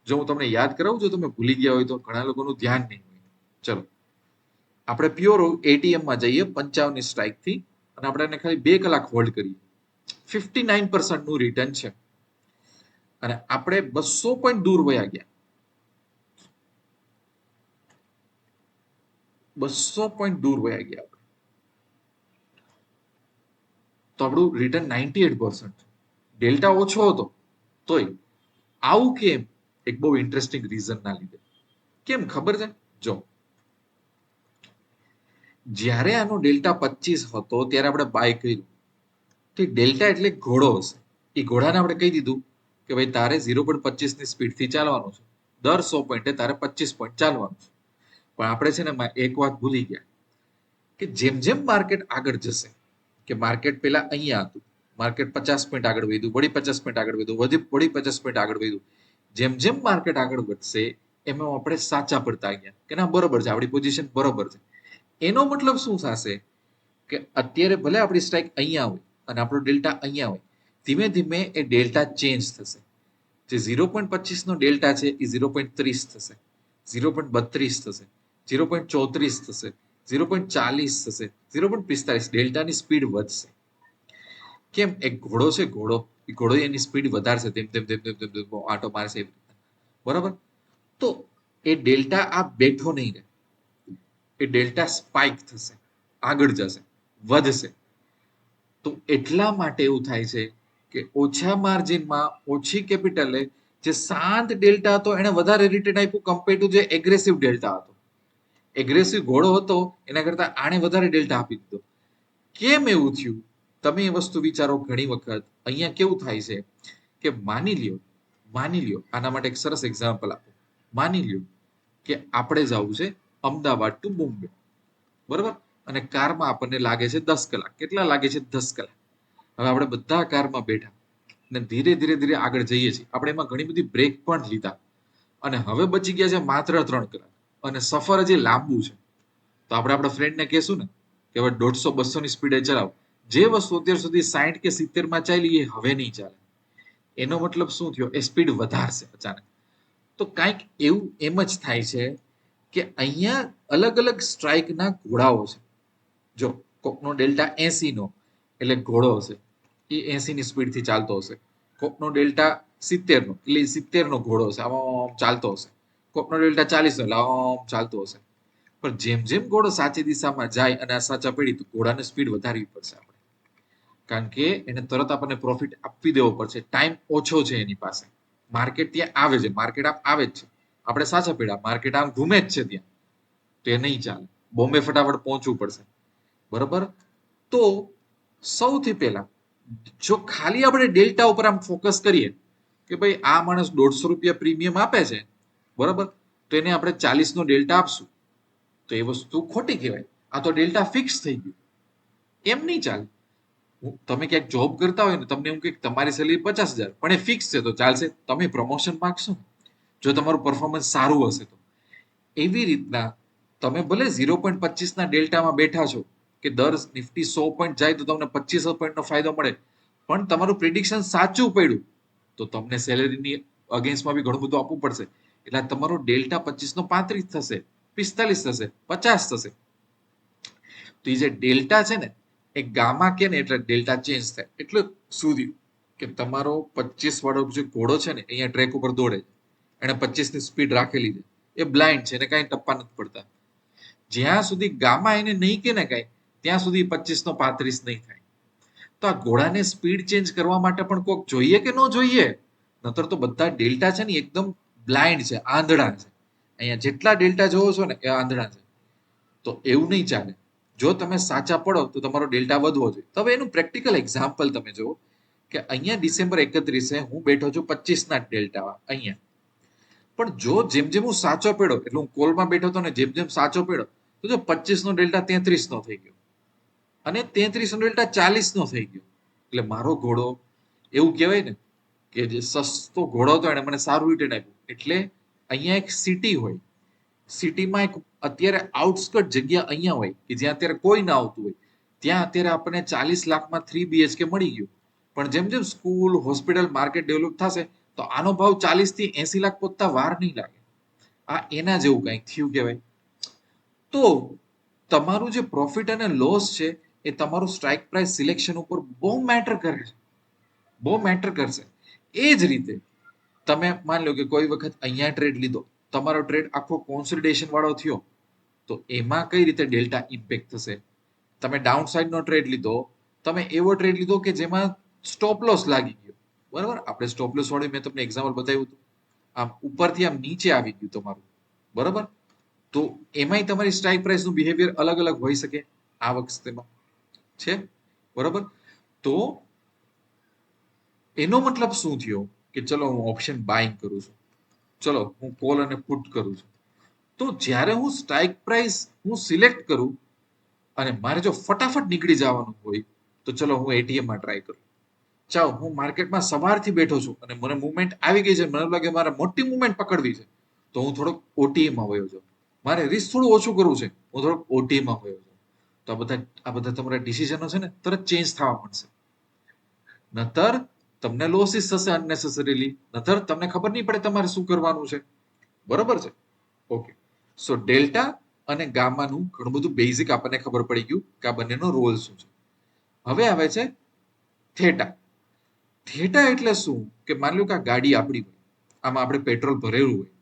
જો હું તમને યાદ કરાવું, જો તમે ભૂલી ગયા હોય તો ઘણા લોકોનું ધ્યાન નહીં હોય. ચલો આપણે પ્યોર એટીએમ માં જઈએ 55 ની સ્ટ્રાઇક થી અને આપણે એને ખાલી 2 કલાક હોલ્ડ કરીએ. 59% નું રિટર્ન છે અને આપણે 200 પોઈન્ટ દૂર વયા ગયા. 200 પોઈન્ટ દૂર વયા ગયા તો આપણું રિટર્ન 98%. ડેલ્ટા ઓછો હતો તોય આવું કેમ? એક બહુ ઇન્ટરેસ્ટિંગ રીઝન ના લીધે. કેમ ખબર છે? જો જ્યારે આનો ડેલ્ટા 25 હતો ત્યારે આપણે બાય કર્યું. તો ડેલ્ટા એટલે ઘોડો હશે. એ ઘોડાને આપણે કહી દીધું કે ભાઈ તારે 0.25 ની સ્પીડથી ચાલવાનું છે. દર 100 પોઈન્ટે તારે 25 પોઈન્ટ ચાલવાનું છે. પણ આપણે છે ને એક વાત ભૂલી ગયા કે જેમ જેમ માર્કેટ આગળ જશે, કે માર્કેટ પેલા અહીંયા હતું, માર્કેટ 50 પોઈન્ટ આગળ વધ્યું, વળી 50 પોઈન્ટ આગળ વધ્યું, વળી 50 પોઈન્ટ આગળ વધ્યું. જેમ જેમ માર્કેટ આગળ વધશે એમાં આપણે સાચા પડતા ગયા કે ના બરોબર છે, આપણી પોઝિશન બરોબર છે. એનો મતલબ શું થશે કે અત્યારે ભલે આપણી સ્ટ્રાઇક અહીંયા હોય અને આપણો ડેલ્ટા અહીંયા હોય, ધીમે ધીમે એ ડેલ્ટા ચેન્જ થશે. જે 0.25 નો ડેલ્ટા છે એ 0.30 થશે, 0.32 થશે, 0.34 થશે, 0.40 થશે, 0.45. ડેલ્ટાની સ્પીડ વધશે. કેમ? એક ઘોડો છે, ઘોડો એની સ્પીડ વધારશે તેમ તેમ તેમ તેમ તેમ તેમ આટો મારશે. બરાબર? તો એ ડેલ્ટા આ બેઠો નહીં રહે, એ ડેલ્ટા સ્પાઇક થશે, આગળ જશે, વધશે. તો એટલા માટે એવું થાય છે કે ઓછા માર્જિનમાં ઓછી કેપિટલે જે શાંત ડેલ્ટા હતો એને વધારે રિટર્ન આપ્યું કમ્પેર ટુ જે એગ્રેસિવ ડેલ્ટા હતો. એગ્રેસિવ ઘોડો હતો એના કરતા આને વધારે ડેલ્ટા આપી દીધો. કેમ એવું થયું? તમે એ વસ્તુ વિચારો. ઘણી વખત અહીંયા કેવું થાય છે કે માની લ્યો આના માટે એક સરસ એક્ઝામ્પલ આપો. માની લ્યો કે આપણે જવું છે અમદાવાદ ટુ બોમ્બે, બરોબર? અને કારમાં આપણને લાગે છે 10 કલાક. કેટલા લાગે છે? 10 કલાક. હવે આપણે બધા કારમાં બેઠા અને ધીરે ધીરે ધીરે આગળ જઈએ છીએ. આપણે એમાં ઘણી બધી બ્રેક પણ લીધા અને હવે બચી ગયા છે માત્ર 3 કલાક અને સફર હજી લાંબુ છે. તો આપણે આપણા ફ્રેન્ડને કહેશું ને કે હવે 150-200 ની સ્પીડે ચલાવો. જે વસ્તુ અત્યાર સુધી 60 કે 70 માં ચાલી એ હવે નહીં ચાલે. એનો મતલબ શું થયો? એ સ્પીડ વધારશે અચાનક. તો કાંઈક એવું એમ જ થાય છે કે અહીંયા અલગ અલગ સ્ટ્રાઇકના ઘોડાઓ છે. જો કોકનો ડેલ્ટા 80 નો એટલે ઘોડો હશે, એ 80 ની સ્પીડથી ચાલતો હશે. કોકનો ડેલ્ટા 70 નો એટલે 70 નો ઘોડો હશે, આમ ચાલતો હશે. કોકનો ડેલ્ટા 40 નો એટલે આમ ચાલતો હશે. પણ જેમ જેમ ઘોડો સાચી દિશામાં જાય અને આ સાચા પડી તો ઘોડાને સ્પીડ વધારવી પડશે આપણે, કારણ કે એને તરત આપણને પ્રોફિટ આપી દેવો પડશે. ટાઈમ ઓછો છે એની પાસે. માર્કેટ ત્યાં આવે છે, માર્કેટ આમ આવે જ છે, આપણે સાચા પડ્યા, માર્કેટ આમ ઘૂમે જ છે ત્યાં, તો એ નહીં ચાલે. બોમ્બે ફટાફટ પહોંચવું પડશે. બરોબર? તો સૌથી પહેલા જો ખાલી આપણે ડેલ્ટા ઉપર આમ ફોકસ કરીએ કે ભાઈ આ માણસ 150 રૂપિયા પ્રીમિયમ આપે છે, બરોબર, તો એને આપણે 40 નો ડેલ્ટા આપશું, તો એ વસ્તુ ખોટી કહેવાય. આ તો ડેલ્ટા ફિક્સ થઈ ગયું. એમ નહીં ચાલે. તમે ક્યાંક જોબ કરતા હોય ને, તમને એવું કે તમારી સેલેરી 50,000 પણ એ ફિક્સ છે તો ચાલશે. તમે પ્રમોશન માંગશો જો તમારું પરફોર્મન્સ સારું હશે તો. એવી રીતના તમે ભલે 0.25 ના ડેલ્ટામાં બેઠા છો કે દર નિફ્ટી 100 પોઈન્ટ જાય તો તમને 2500 પોઈન્ટનો ફાયદો મળે, પણ તમારું પ્રિડિક્શન સાચું પડ્યું તો તમને સેલેરીની અગેન્સ્ટમાં બી ઘણું બધું આપવું પડશે. એટલે તમારો ડેલ્ટા 25 નો 35 થશે, 45 થશે, 50 થશે. તો એ જે ડેલ્ટા છે ને એ ગામા કે ને એટલે ડેલ્ટા ચેન્જ થાય. એટલે શું થયું કે તમારો 25 વાળો જે ઘોડો છે ને અહીંયા ટ્રેક ઉપર દોડે, એને 25 ની સ્પીડ રાખેલી છે, એ બ્લાઇન્ડ છે, એને કાંઈ ટપ્પા નથી પડતા. જ્યાં સુધી ગામા એને નહીં કે ને કાંઈ, ત્યાં સુધી 25 નો 35 નહીં થાય. તો આ ઘોડાને સ્પીડ ચેન્જ કરવા માટે પણ કોક જોઈએ કે ન જોઈએ? નતર તો બધા ડેલ્ટા છે ને એકદમ બ્લાઇન્ડ છે, આંધળા છે. અહીંયા જેટલા ડેલ્ટા જોવો છો ને એ આંધળા છે. તો એવું નહીં ચાલે. જો તમે સાચા પડો તો તમારો ડેલ્ટા વધવો જોઈએ. તો હવે એનું પ્રેક્ટિકલ એક્ઝામ્પલ તમે જુઓ કે અહીંયા ડિસેમ્બર 31 હું બેઠો છું 25 ના ડેલ્ટા અહીંયા. પણ જો જેમ જેમ હું સાચો પડ્યો, એટલે હું કોલમાં બેઠો હતો ને જેમ જેમ સાચો પડ્યો તો જો 25 નો ડેલ્ટા 33 નો થઈ ગયો અને 33 નો ડેલ્ટા 40 નો થઈ ગયો. એટલે મારો ઘોડો એવું કહેવાય ને કે જે સસ્તો ઘોડો હતો એને મને સારું રિટર્ન આપ્યું. એટલે અહીંયા એક સિટી હોય, સિટીમાં એક અત્યારે આઉટસ્કટ જગ્યા અહીંયા હોય કે જ્યાં અત્યારે કોઈ ના આવતું હોય, ત્યાં અત્યારે આપણને 40 લાખમાં 3 BHK મળી ગયું. પણ જેમ જેમ સ્કૂલ, હોસ્પિટલ, માર્કેટ ડેવલપ થશે તો આનો ભાવ 40 થી 80 લાખ પહોંચતા વાર નહીં લાગે. આ એના જેવું કંઈક થયું કહેવાય. તો તમારું જે પ્રોફિટ અને લોસ છે એ તમારું સ્ટ્રાઇક પ્રાઇસ સિલેક્શન ઉપર બહુ મેટર કરે છે, બહુ મેટર કરશે. એ જ રીતે તમે માની લો કે કોઈ વખત અહીંયા ટ્રેડ લીધો, તમારો ટ્રેડ આખો કોન્સોલિડેશન વાળો થયો, તો એમાં કઈ રીતે ડેલ્ટા ઇમ્પેક્ટ થશે. તમે ડાઉન સાઇડ નો ટ્રેડ લીધો, તમે એવો ટ્રેડ લીધો કે જેમાં સ્ટોપ લોસ લાગી ગયો, બરાબર. આપણે સ્ટોપ લોસ વાળું મેં તમને એક્ઝામ્પલ બતાવ્યું હતું. આમ ઉપરથી આમ નીચે આવી ગયું તમારું, બરાબર. તો એમાંય તમારી સ્ટ્રાઇક પ્રાઇસ નું બિહેવિયર અલગ અલગ હોઈ શકે આ વખતેમાં છે, બરાબર. તો એનો મતલબ શું થયો કે ચલો હું ઓપ્શન બાઇંગ કરું છું, ચલો હું કોલ અને પુટ કરું છું. તો જ્યારે હું સ્ટ્રાઇક પ્રાઇસ હું સિલેક્ટ કરું અને મારે જો ફટાફટ નીકળી જવાનું હોય તો ચલો હું એટીએમ માં ટ્રાય કરું. ચાલો હું માર્કેટમાં સવારથી બેઠો છું અને મને મુવમેન્ટ આવી ગઈ છે, મને લાગે મારે મોટી મુવમેન્ટ પકડવી છે, તો હું થોડોક ઓટીએમ માં વયો જાઉં. મારે રિસ્ક થોડું ઓછું કરવું છે, હું થોડોક ઓટીએમ માં વયો જાઉં. તો આ બધા તમારા ડિસિઝનો છે ને તરત ચેન્જ થવા મળશે. નતર તમને લોસીસ થશે અનનેસેસરીલી, નતર તમને ખબર નહીં પડે તમારે શું કરવાનું છે, બરોબર છે. ઓકે, સો ડેલ્ટા અને ગામાનું ઘણું બધું બેઝિક આપણને ખબર પડી ગયું કે આ બંનેનો રોલ શું છે. હવે આવે છે થેટા. થેટા એટલે શું કે માની લો કે આ ગાડી આપણી હોય, આમાં આપણે પેટ્રોલ ભરેલું હોય,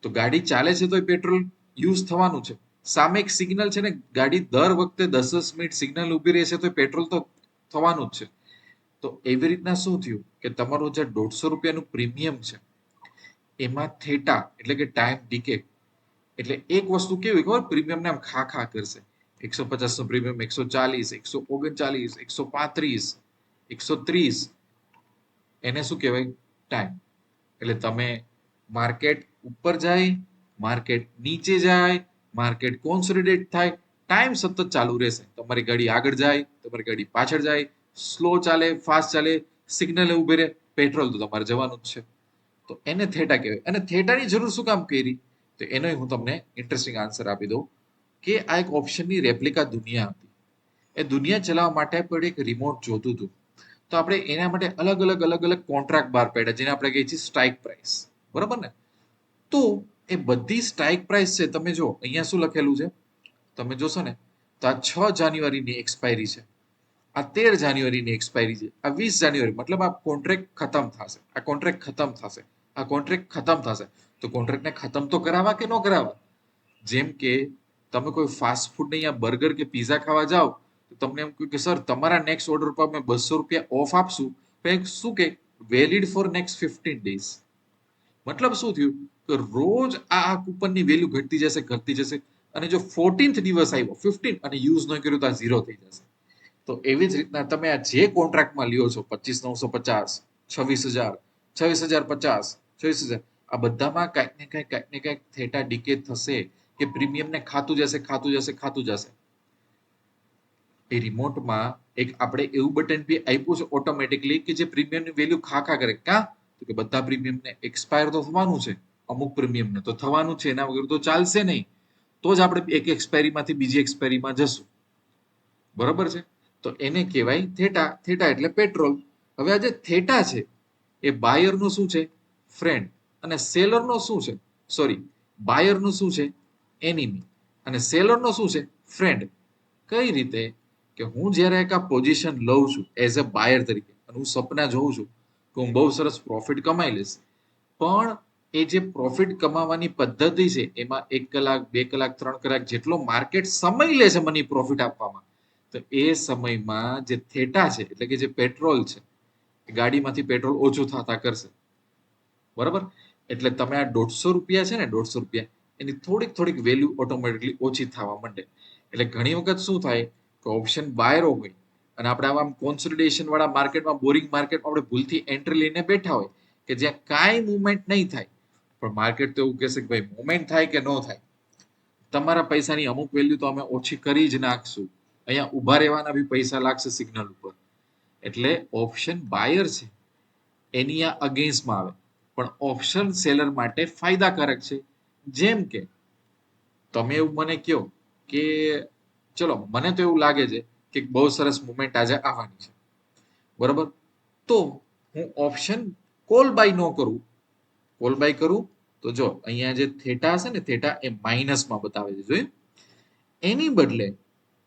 તો ગાડી ચાલે છે તો એ પેટ્રોલ યુઝ થવાનું છે. સામે એક સિગ્નલ છે ને, ગાડી દર વખતે 10 મિનિટ સિગ્નલ ઉભી રહેશે તો પેટ્રોલ તો થવાનું જ છે. તો એવી રીતના શું થયું કે તમારું જે 150 રૂપિયાનું પ્રીમિયમ છે એમાં થેટા એટલે કે ટાઈમ ડીકે, એટલે એક વસ્તુ કેવી ખબર, પ્રીમિયમને આમ ખા કરશે. 150 નું પ્રીમિયમ 140, 139, 135, 130, એને શું કહેવાય, ટાઈમ. એટલે તમે માર્કેટ ઉપર જાય, માર્કેટ નીચે જાય, માર્કેટ કોન્સોલિડેટ થાય, ટાઈમ સતત ચાલુ રહેશે. તમારી ગાડી આગળ જાય, તમારી ગાડી પાછળ જાય, સ્લો ચાલે, ફાસ્ટ ચાલે, સિગ્નલ ઉભે રહે, પેટ્રોલ તો તમારે જવાનું જ છે. તો એને થેટા કહેવાય. અને થેટાની જરૂર શું કામ કરી, તો એનો હું તમને ઇન્ટરેસ્ટિંગ આન્સર આપી દઉં કે આ એક ઓપ્શનની રેપ્લિકા દુનિયા હતી. એ દુનિયા ચલાવવા માટે પણ એક રિમોટ જોતું હતું. તો આપણે એના માટે અલગ અલગ કોન્ટ્રાક્ટ બહાર પાડ્યા, જેને આપણે કહીએ છીએ સ્ટ્રાઇક પ્રાઇસ, બરાબર ને. તો એ બધી સ્ટ્રાઇક પ્રાઇસ છે, તમે જો અહીંયા શું લખેલું છે, તમે જોશો ને તો આ 6 જાન્યુઆરીની એક્સપાયરી છે, આ 13 જાન્યુઆરીની એક્સપાયરી છે, આ 20 જાન્યુઆરી, મતલબ આ કોન્ટ્રાક્ટ ખતમ થશે, આ કોન્ટ્રાક્ટ ખતમ થશે, આ કોન્ટ્રાક્ટ ખતમ થશે. તો કોન્ટ્રાક્ટને ખતમ તો કરાવવા કે ન કરાવવા. જેમ કે તમે કોઈ ફાસ્ટ ફૂડ ને અહીંયા બર્ગર કે પીઝા ખાવા જાઓ તો તમને એમ કહ્યું કે સર તમારા નેક્સ્ટ ઓર્ડર પર અમે 200 રૂપિયા ઓફ આપશું, શું કે વેલિડ ફોર નેક્સ્ટ 15 ડેઝ. મતલબ શું થયું કે રોજ આ કૂપનની વેલ્યુ ઘટતી જશે અને જો 14th દિવસ આવ્યો 15 અને યુઝ ન કર્યું તો આ ઝીરો થઈ જશે. તો એવી જ રીતના તમે આ જે કોન્ટ્રાક્ટમાં લ્યો છો 25,950, 26,000, 26,050, 26,000, આ બધામાં કંઈક ને કંઈક થેટા ડીકે થશે કે પ્રીમિયમને ખાતું જશે. એ રિમોટમાં એક આપણે એવું બટન બી આપ્યું છે ઓટોમેટિકલી કે જે પ્રીમિયમની વેલ્યુ ખા કરે. તો કે બધા પ્રીમિયમને એક્સપાયર તો થવાનું છે, અમુક પ્રીમિયમને તો થવાનું છે, એના વગર તો ચાલશે નહીં. તો જ આપણે એક એક્સપાયરીમાંથી બીજી એક્સપાયરીમાં જશું, બરોબર છે. તો એને કહેવાય થેટા. થેટા એટલે પેટ્રોલ. હવે આ જે થેટા છે એ બાયરનું શું છે, ફ્રેન્ડ, અને સેલરનો શું છે, સોરી, બાયરનું શું છે, એનિમી, અને સેલરનો શું છે, ફ્રેન્ડ. કઈ રીતે કે હું જ્યારે એક આ પોઝિશન લઉં છું એઝ અ બાયર તરીકે અને હું સપના જોઉં છું કે હું બહુ સરસ પ્રોફિટ કમાઈ લઈશ, પણ એ જે પ્રોફિટ કમાવાની પદ્ધતિ છે એમાં 1 કલાક 2 કલાક 3 કલાક જેટલો માર્કેટ સમય લે છે મને પ્રોફિટ આપવામાં, તો એ સમયમાં જે થેટા છે એટલે કે જે પેટ્રોલ છે, ગાડીમાંથી પેટ્રોલ ઓછું થતા કરશે, બરાબર. એટલે તમે આ 150 રૂપિયા છે ને, 150 રૂપિયા એની થોડીક વેલ્યુ ઓટોમેટિકલી ઓછી થવા માંડે. એટલે ઘણી વખત શું થાય કે ઓપ્શન બાયરો હોય અને આપણે આવા કોન્સોલિડેશન વાળા માર્કેટમાં, બોરિંગ માર્કેટમાં આપણે ભૂલથી એન્ટ્રી લઈને બેઠા હોય કે જ્યાં કાંઈ મુવમેન્ટ નહીં થાય, પણ માર્કેટ તો એવું કહેશે કે ભાઈ મુવમેન્ટ થાય કે ન થાય, તમારા પૈસાની અમુક વેલ્યુ તો અમે ઓછી કરી જ નાખશું, અહીંયા ઉભા રહેવાના બી પૈસા લાગશે સિગ્નલ ઉપર. એટલે ઓપ્શન બાયર છે એની આ અગેન્સ્ટમાં આવે, પણ ઓપ્શન સેલર માટે ફાયદાકારક છે. જેમ કે તમે એવું મને કહો કે ચલો મને તો એવું લાગે છે કે બહુ સરસ મુવમેન્ટ આજે આવવાની છે, બરોબર. તો હું ઓપ્શન કોલ બાય ન કરું, કોલ બાય કરું તો જો અહીંયા જે થેટા હશે ને, થેટા એ માઇનસમાં બતાવે છે, જોયું? એની બદલે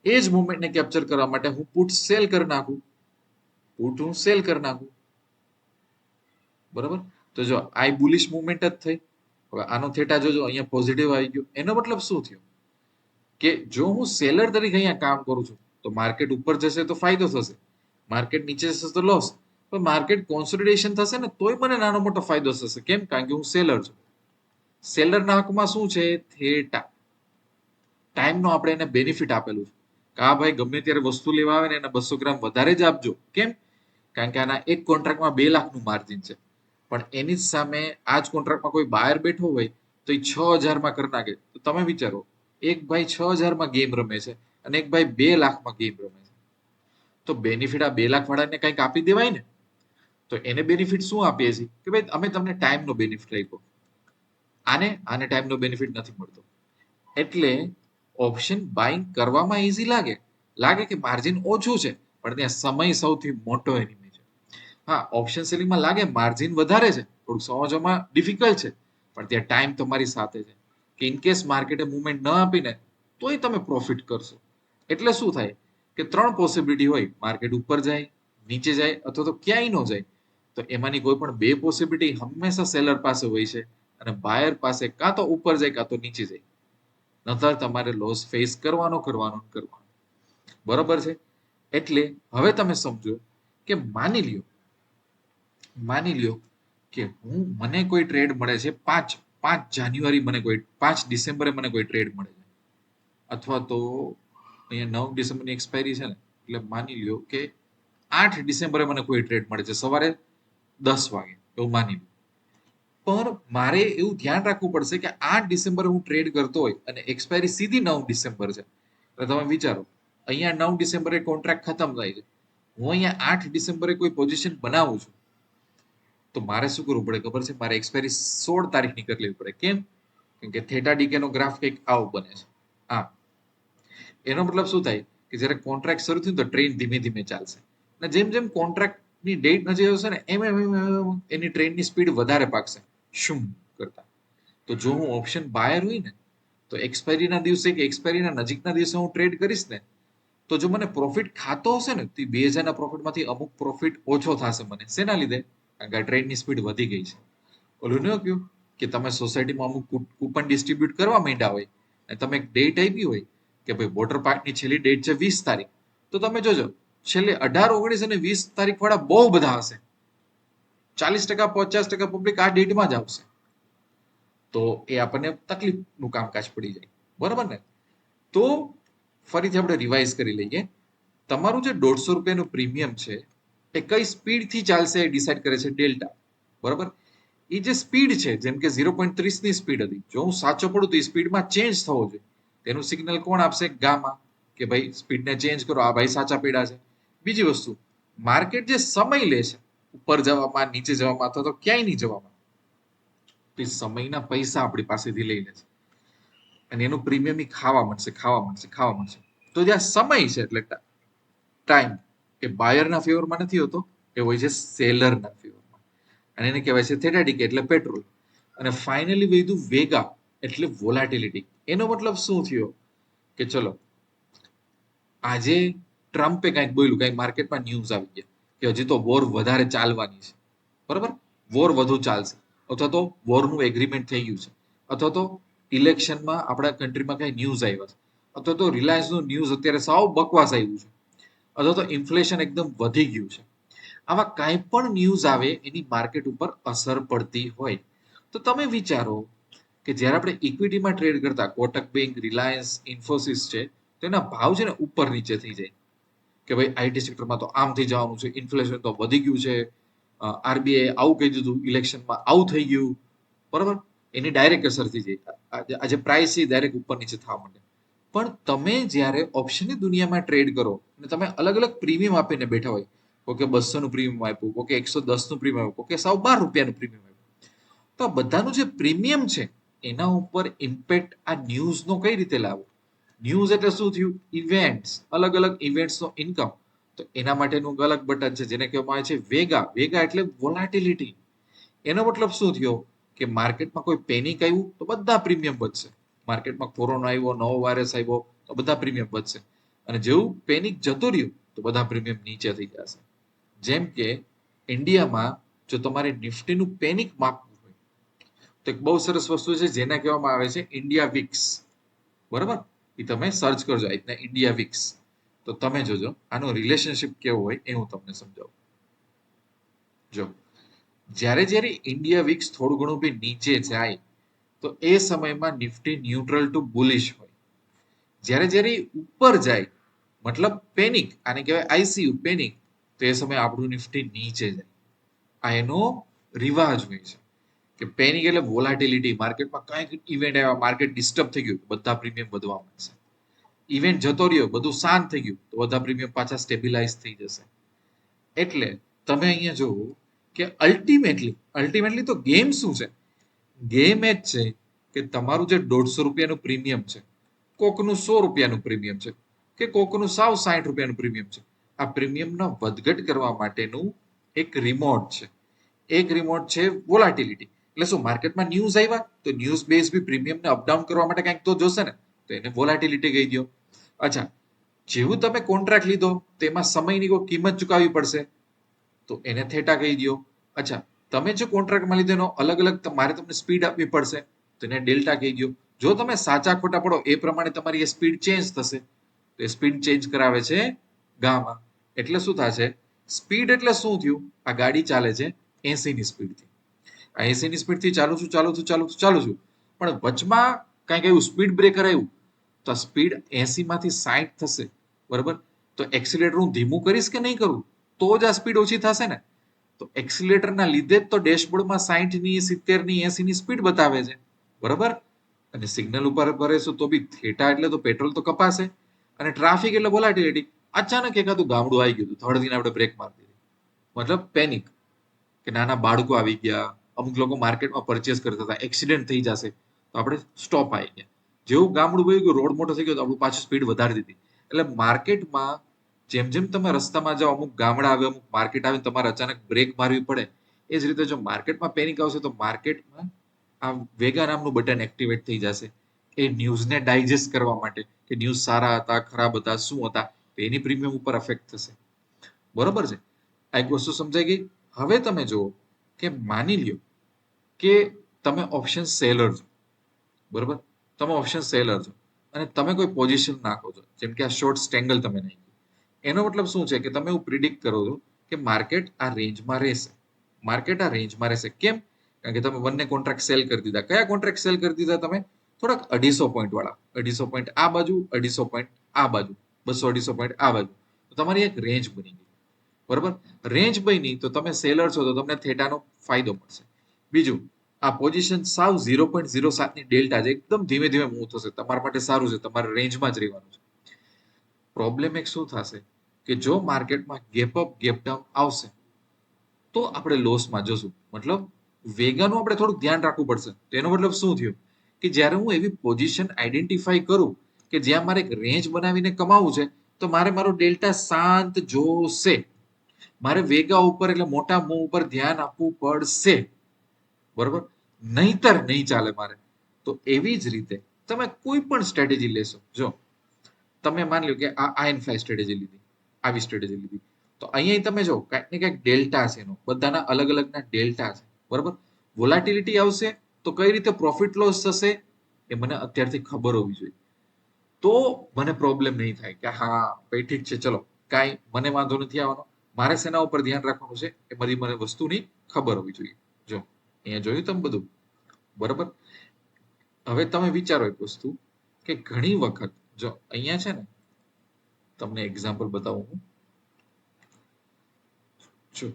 એ જ મુવમેન્ટને કેપ્ચર કરવા માટે હું પુટ સેલ કરી નાખું, પુટ હું સેલ કરી નાખું, બરાબર? તો જો આ બુલિશ મુવમેન્ટ જ થઈ. હવે આનો થેટા જોજો અહીંયા પોઝિટિવ આવી ગયો. એનો મતલબ શું થયો કે જો હું સેલર તરીકે અહીંયા કામ કરું છું તો માર્કેટ ઉપર જશે તો ફાયદો થશે, માર્કેટ નીચે જશે તો લોસ. પણ માર્કેટ કોન્સોલિડેશન થશે ને તોય મને નાનો મોટો ફાયદો થશે. કેમ? કારણ કે હું સેલર છું. સેલરના હકમાં શું છે? થેટા. ટાઈમનો આપણે એને બેનિફિટ આપેલું છે કે આ ભાઈ ગમે ત્યારે વસ્તુ લેવા આવે ને એને 200 ગ્રામ વધારે જ આપજો. કેમ? કારણ કે આના એક કોન્ટ્રાક્ટમાં 2 લાખનું માર્જિન છે. પણ એની જ સામે આ જ કોન્ટ્રાક્ટમાં કોઈ બાયર બેઠો હોય તો એ 6000માં કરી નાખે. તો તમે વિચારો, એક ભાઈ 6000માં ગેમ રમે છે અને એક ભાઈ 2 લાખમાં ગેમ રમે છે. તો બેનિફિટ આ 2 લાખ વાળાને કંઈક આપી દેવાય ને. તો એને બેનિફિટ શું આપીએ છીએ કે ભાઈ અમે તમને ટાઈમનો બેનિફિટ આપ્યો, આને ટાઈમનો બેનિફિટ નથી મળતો. એટલે ઓપ્શન બાઇંગ કરવામાં ઈઝી લાગે કે માર્જિન ઓછું છે, પણ ત્યાં સમય સૌથી મોટો એનિમી છે. હા, ઓપ્શન સેલિંગમાં લાગે માર્જિન વધારે છે, થોડુંક સમજવામાં ડિફિકલ્ટ છે, પણ ત્યાં ટાઈમ તમારી સાથે છે કે ઇન કેસ માર્કેટે મુવમેન્ટ ન આપીને તોય તમે પ્રોફિટ કરશો. એટલે શું થાય કે 3 પોસિબિલિટી હોય, માર્કેટ ઉપર જાય, નીચે જાય અથવા તો ક્યાંય ન જાય. તો એમાંની કોઈ પણ 2 પોસિબિલિટી હંમેશા સેલર પાસે હોય છે અને બાયર પાસે કાં તો ઉપર જાય કાં તો નીચે જાય. નતર તમારે લોસ ફેસ કરવાનો. બરોબર છે? એટલે હવે તમે સમજો કે માની લ્યો કે મને કોઈ ટ્રેડ મળે છે 5 જાન્યુઆરી, મને કોઈ 5 ડિસેમ્બરે મને કોઈ ટ્રેડ મળે છે, અથવા તો અહીંયા 9 ડિસેમ્બરની એક્સપાયરી છે ને, એટલે માની લ્યો કે 8 ડિસેમ્બરે મને કોઈ ટ્રેડ મળે છે સવારે 10 વાગે, એવું માની લો. પણ મારે એવું ધ્યાન રાખવું પડશે કે 8 ડિસેમ્બરે હું ટ્રેડ કરતો હોય અને એક્સપાયરી સીધી 9 ડિસેમ્બર છે. એટલે તમે વિચારો, અહીંયા 9 ડિસેમ્બરે કોન્ટ્રાક્ટ ખતમ થાય છે, હું અહીંયા 8 ડિસેમ્બરે કોઈ પોઝિશન બનાવું છું, તો મારે શું કરવું પડે ખબર છે? મારે એક્સપાયરી 16 તારીખની કરી લેવી પડે. કેમ? કેમ કે થેટા ડીકેનો ગ્રાફ કંઈક આવો બને છે. એનો મતલબ શું થાય કે જ્યારે કોન્ટ્રાક્ટ શરૂ થયું તો ટ્રેન ધીમે ધીમે ચાલશે અને જેમ જેમ કોન્ટ્રાક્ટની ડેટ નજીક આવશે ને એમ એની ટ્રેનની સ્પીડ વધારે પાકશે શું કરતા. તો જો હું ઓપ્શન બાયર હોય ને તો એક્સપાયરીના દિવસે કે એક્સપાયરીના નજીકના દિવસે હું ટ્રેડ કરીશ ને, તો જો મને પ્રોફિટ ખાતો હશે ને તો 2000 ના પ્રોફિટમાંથી અમુક પ્રોફિટ ઓછો થશે મને. શેના લીધે? કારણ કે ટ્રેડની સ્પીડ વધી ગઈ છે. ઓલું ન કહ્યું કે તમે સોસાયટીમાં અમુક કૂપન ડિસ્ટ્રીબ્યુટ કરવા માંડ્યા હોય અને તમે એક ડેટ આપી હોય કે ભાઈ વોટર પાર્કની છેલ્લી ડેટ છે 20 તારીખ, તો તમે જોજો છેલ્લે 18, 19 અને 20 તારીખ વાળા બહુ બધા હશે. 40%, 50% પબ્લિક આ ડેટમાં જ આવશે. તો એ આપણને તકલીફનું કામકાજ પડી જાય. બરાબર ને? તો ફરીથી આપણે રિવાઇઝ કરી લઈએ. તમારું જે 150 રૂપિયાનું પ્રીમિયમ છે એ કઈ સ્પીડથી ચાલશે એ ડિસાઇડ કરે છે ડેલ્ટા. બરાબર? એ જે સ્પીડ છે, જેમ કે 0.30 ની સ્પીડ હતી, જો હું સાચો પડું તો એ સ્પીડમાં ચેન્જ થવો જોઈએ. તેનું સિગ્નલ કોણ આપશે? ગામા, કે ભાઈ સ્પીડને ચેન્જ કરો, આ ભાઈ સાચા પીડા છે. બીજી વસ્તુ, માર્કેટ જે સમય લે છે ઉપર જવામાં, નીચે જવામાં અથવા તો ક્યાંય નહીં જવામાં, તો એ સમયના પૈસા આપણી પાસેથી લઈ લે છે અને એનું પ્રીમિયમ ખાવા મળશે. તો જ્યાં સમય છે એટલે ટાઈમ એ બાયરના ફેવરમાં નથી હોતો, એ હોય છે સેલરના ફેવરમાં, અને એને કહેવાય છે થેટા ડીકે એટલે પેટ્રોલ. અને ફાઇનલી વધ્યું વેગા એટલે વોલાટિલિટી. એનો મતલબ શું થયો કે ચલો આજે ટ્રમ્પે કંઈક બોલ્યું, કંઈક માર્કેટમાં ન્યૂઝ આવી ગયા કે હજી તો વોર વધારે ચાલવાની છે. બરાબર? વોર વધુ ચાલશે, અથવા તો વોરનું એગ્રીમેન્ટ થઈ ગયું છે, અથવા તો ઇલેક્શનમાં આપણા કન્ટ્રીમાં કઈ ન્યૂઝ આવ્યા છે, અથવા તો રિલાયન્સનું ન્યૂઝ અત્યારે સાવ બકવાસ આવ્યું છે, અથવા તો ઇન્ફ્લેશન એકદમ વધી ગયું છે. આવા કાંઈ પણ ન્યૂઝ આવે એની માર્કેટ ઉપર અસર પડતી હોય તો તમે વિચારો કે જ્યારે આપણે ઇક્વિટીમાં ટ્રેડ કરતા કોટક બેંક, રિલાયન્સ, ઇન્ફોસિસ છે, તેના ભાવ છે ને ઉપર નીચે થઈ જાય કે ભાઈ આઈટી સેક્ટરમાં તો આમ થઈ જવાનું છે, ઇન્ફ્લેશન તો વધી ગયું છે, આરબીઆઈ આવું કહી દીધું, ઇલેક્શનમાં આવું થઈ ગયું. બરાબર? એની ડાયરેક્ટ અસર થઈ જાય. આજે પ્રાઇસ છે ડાયરેક્ટ ઉપર નીચે થવા માંડે. પણ તમે જ્યારે ઓપ્શનની દુનિયામાં ટ્રેડ કરો અને તમે અલગ અલગ પ્રીમિયમ આપીને બેઠા હોય, કોકે 200 નું પ્રીમિયમ આપ્યું, કોકે 110 નું પ્રીમિયમ આપ્યું, કોકે 12 રૂપિયાનું પ્રીમિયમ આપ્યું, તો આ બધાનું જે પ્રીમિયમ છે એના ઉપર ઇમ્પેક્ટ આ ન્યૂઝનો કઈ રીતે લાવો? ન્યૂઝ એટલે શું થયું? ઇવેન્ટ્સ, અલગ અલગ ઇવેન્ટ્સનો ઇન્કમ. તો એના માટેનું એક અલગ બટન છે જેને કહેવામાં આવે છે વેગા. વેગા એટલે વોલાટિલિટી. એનો મતલબ શું થયો કે માર્કેટમાં કોઈ પેનિક આવ્યું તો બધા પ્રીમિયમ વધશે. માર્કેટમાં કોરોના આવ્યો, નવો વાયરસ આવ્યો તો બધા પ્રીમિયમ વધશે. અને જેવું પેનિક જતું રહ્યું તો બધા પ્રીમિયમ નીચે થઈ જશે. જેમ કે ઇન્ડિયામાં જો તમારે નિફ્ટીનું પેનિક માપવું હોય તો એક બહુ સરસ વસ્તુ છે જેને કહેવામાં આવે છે ઇન્ડિયા વિક્સ. બરાબર, એ તમે સર્ચ કરજો આ રીતના ઇન્ડિયા વિક્સ, તો તમે જોજો આનો રિલેશનશિપ કેવો હોય એ હું તમને સમજાવું. જો જ્યારે જ્યારે ઇન્ડિયા વિક્સ થોડું ઘણું બી નીચે જાય તો એ સમયમાં નિફ્ટી ન્યુટ્રલ ટુ બુલિશ હોય. જ્યારે જ્યારે ઉપર જાય મતલબ પેનિક, આને કહેવાય આઈસીયુ પેનિક, તો એ સમયે આપણું નિફ્ટી નીચે જાય. આ એનો રિવાજ હોય છે કે પેનિક એટલે વોલાટિલિટી, માર્કેટમાં કંઈક ઇવેન્ટ આવ્યા, માર્કેટ ડિસ્ટર્બ થઈ ગયું, બધા પ્રીમિયમ વધવા માંડશે. ઇવેન્ટ જતો રહ્યો, બધું શાંત થઈ ગયું તો બધા પ્રીમિયમ પાછા સ્ટેબિલાઇઝ થઈ જશે. એટલે તમે અહીંયા જોવો કે અલ્ટિમેટલી તો ગેમ શું છે? ગેમ એ જ છે કે તમારું જે 150 રૂપિયાનું પ્રીમિયમ છે, કોકનું 100 રૂપિયાનું પ્રીમિયમ છે, કે કોકનું સાવ 60 રૂપિયાનું પ્રીમિયમ છે, આ પ્રીમિયમના વધઘટ કરવા માટેનું એક રિમોટ છે. એક રિમોટ છે વોલાટિલિટી. એટલે શું, માર્કેટમાં ન્યૂઝ આવ્યા તો ન્યૂઝ બેઝ બી પ્રીમિયમને અપડાઉન કરવા માટે કંઈક તો જોશે ને, તો એને વોલાટિલિટી કહી દો. અચ્છા, જેવું તમે કોન્ટ્રાક્ટ લીધો તેમાં સમયની કોઈ કિંમત ચૂકવવી પડશે તો એને થેટા કહી દો. અચ્છા, તમે જે કોન્ટ્રાક્ટમાં લીધો એનો અલગ અલગ મારે તમને સ્પીડ આપવી પડશે તો એને ડેલ્ટા કહી દો. જો તમે સાચા ખોટા પડો એ પ્રમાણે તમારી એ સ્પીડ ચેન્જ થશે, તો એ સ્પીડ ચેન્જ કરાવે છે ગામા. એટલે શું થશે? સ્પીડ એટલે શું થયું? આ ગાડી ચાલે છે 80 ની સ્પીડથી. આ 80 ની સ્પીડથી ચાલુ છું, પણ વચમાં કંઈક એવું સ્પીડ બ્રેકર આવ્યું તો આ સ્પીડ 80 માંથી 60 થશે. બરાબર, તો એક્સિલેટર હું ધીમું કરીશ કે નહીં કરું તો જ આ સ્પીડ ઓછી થશે ને. તો એક્સિલેટરના લીધે જ તો ડેશબોર્ડમાં 60 ની, 70 ની, 80 ની સ્પીડ બતાવે છે. બરાબર, અને સિગ્નલ ઉપર ભરેશું તો બી થેટા એટલે તો પેટ્રોલ તો કપાશે, અને ટ્રાફિક એટલે વોલાટિલિટી. અચાનક એકાદું ગામડું આવી ગયું, થર્ડ આપણે બ્રેક મારી દીધી, મતલબ પેનિક, કે નાના બાળકો આવી ગયા, અમુક લોકો માર્કેટમાં પરચેસ કરતા હતા, એક્સિડન્ટ થઈ જશે તો આપણે સ્ટોપ આવી ગયા. જેવું ગામડું વહી ગયું, રોડ મોટો થઈ ગયો તો આપણું પાછું સ્પીડ વધારી દીધી. એટલે માર્કેટમાં જેમ જેમ તમે રસ્તામાં જાઓ, અમુક ગામડા આવે, અમુક માર્કેટ આવે, તમારે અચાનક બ્રેક મારવી પડે. એ જ રીતે જો માર્કેટમાં પેનિક આવશે તો માર્કેટમાં આ વેગા નામનું બટન એક્ટિવેટ થઈ જશે. એ ન્યૂઝને ડાયજેસ્ટ કરવા માટે કે ન્યૂઝ સારા હતા, ખરાબ હતા, શું હતા, તો એની પ્રીમિયમ ઉપર અફેક્ટ થશે. બરોબર છે, આ એક વસ્તુ સમજાઈ ગઈ. હવે તમે જુઓ કે માની લ્યો કે તમે ઓપ્શન સેલર છો. બરોબર, તમે ઓપ્શન સેલર છો અને તમે કોઈ પોઝિશન નાખો છો, જેમ કે આ શોર્ટ સ્ટેંગલ તમે નાખ્યું. એનો મતલબ શું છે કે તમે એવું પ્રિડિક્ટ કરો છો કે માર્કેટ આ રેન્જમાં રહેશે. માર્કેટ આ રેન્જમાં રહેશે. કેમ? કારણ કે તમે બંને કોન્ટ્રાક્ટ સેલ કરી દીધા. કયા કોન્ટ્રાક્ટ સેલ કરી દીધા તમે? થોડાક 250 પોઈન્ટ વાળા. 250 પોઈન્ટ આ બાજુ, 250 પોઈન્ટ આ બાજુ, 200-250 પોઈન્ટ આ બાજુ. તો તમારી એક રેન્જ બની ગઈ. બરોબર, રેન્જ બની તો તમે સેલર છો તો તમને થેટાનો ફાયદો મળશે. બીજું, આ પોઝિશન સાવ 0.07 ની ડેલ્ટા છે, એકદમ ધીમે ધીમે મૂવ થશે. તમારા માટે સારું છે, તમારે રેન્જમાં જ રહેવાનું છે. પ્રોબ્લેમ એક શું થશે કે જો માર્કેટમાં ગેપ અપ ગેપ ડાઉન આવશે તો આપણે લોસમાં જશું. મતલબ વેગાનું આપણે થોડુંક ધ્યાન રાખવું પડશે. તો એનો મતલબ શું થયું કે જ્યારે હું એવી પોઝિશન આઈડેન્ટિફાઈ કરું કે જ્યાં મારે એક રેન્જ બનાવીને કમાવું છે તો મારે મારો ડેલ્ટા શાંત જોશે. મારે વેગા ઉપર એટલે મોટા મૂવ ઉપર ધ્યાન આપવું પડશે. બરોબર, નહીતર નહીં ચાલે મારે. તો એવી જ રીતે તમે કોઈ પણ સ્ટ્રેટેજી લેશો. જો તમે માની લો કે આ આઈન સ્ટ્રેટેજી લીધી, આવી સ્ટ્રેટેજી લીધી, તો અહીંયા તમે જો કંઈક ને કંઈક ડેલ્ટા છે, એનો બધાના અલગ અલગના ડેલ્ટા છે. બરોબર, વોલાટિલિટી આવશે તો કઈ રીતે પ્રોફિટ લોસ થશે એ મને અત્યારથી ખબર હોવી જોઈએ. તો મને પ્રોબ્લેમ નહીં થાય કે હા ભાઈ ઠીક છે, ચલો કાંઈ મને વાંધો નથી આવવાનો, મારે શેના ઉપર ધ્યાન રાખવાનું છે એ બધી મને વસ્તુની ખબર હોવી જોઈએ. જો અહીંયા જોયું તમે બધું. બરોબર, હવે તમે વિચારો એક વસ્તુ કે ઘણી વખત જો અહીંયા છે ને, તમને એક્ઝામ્પલ બતાવું હું. જો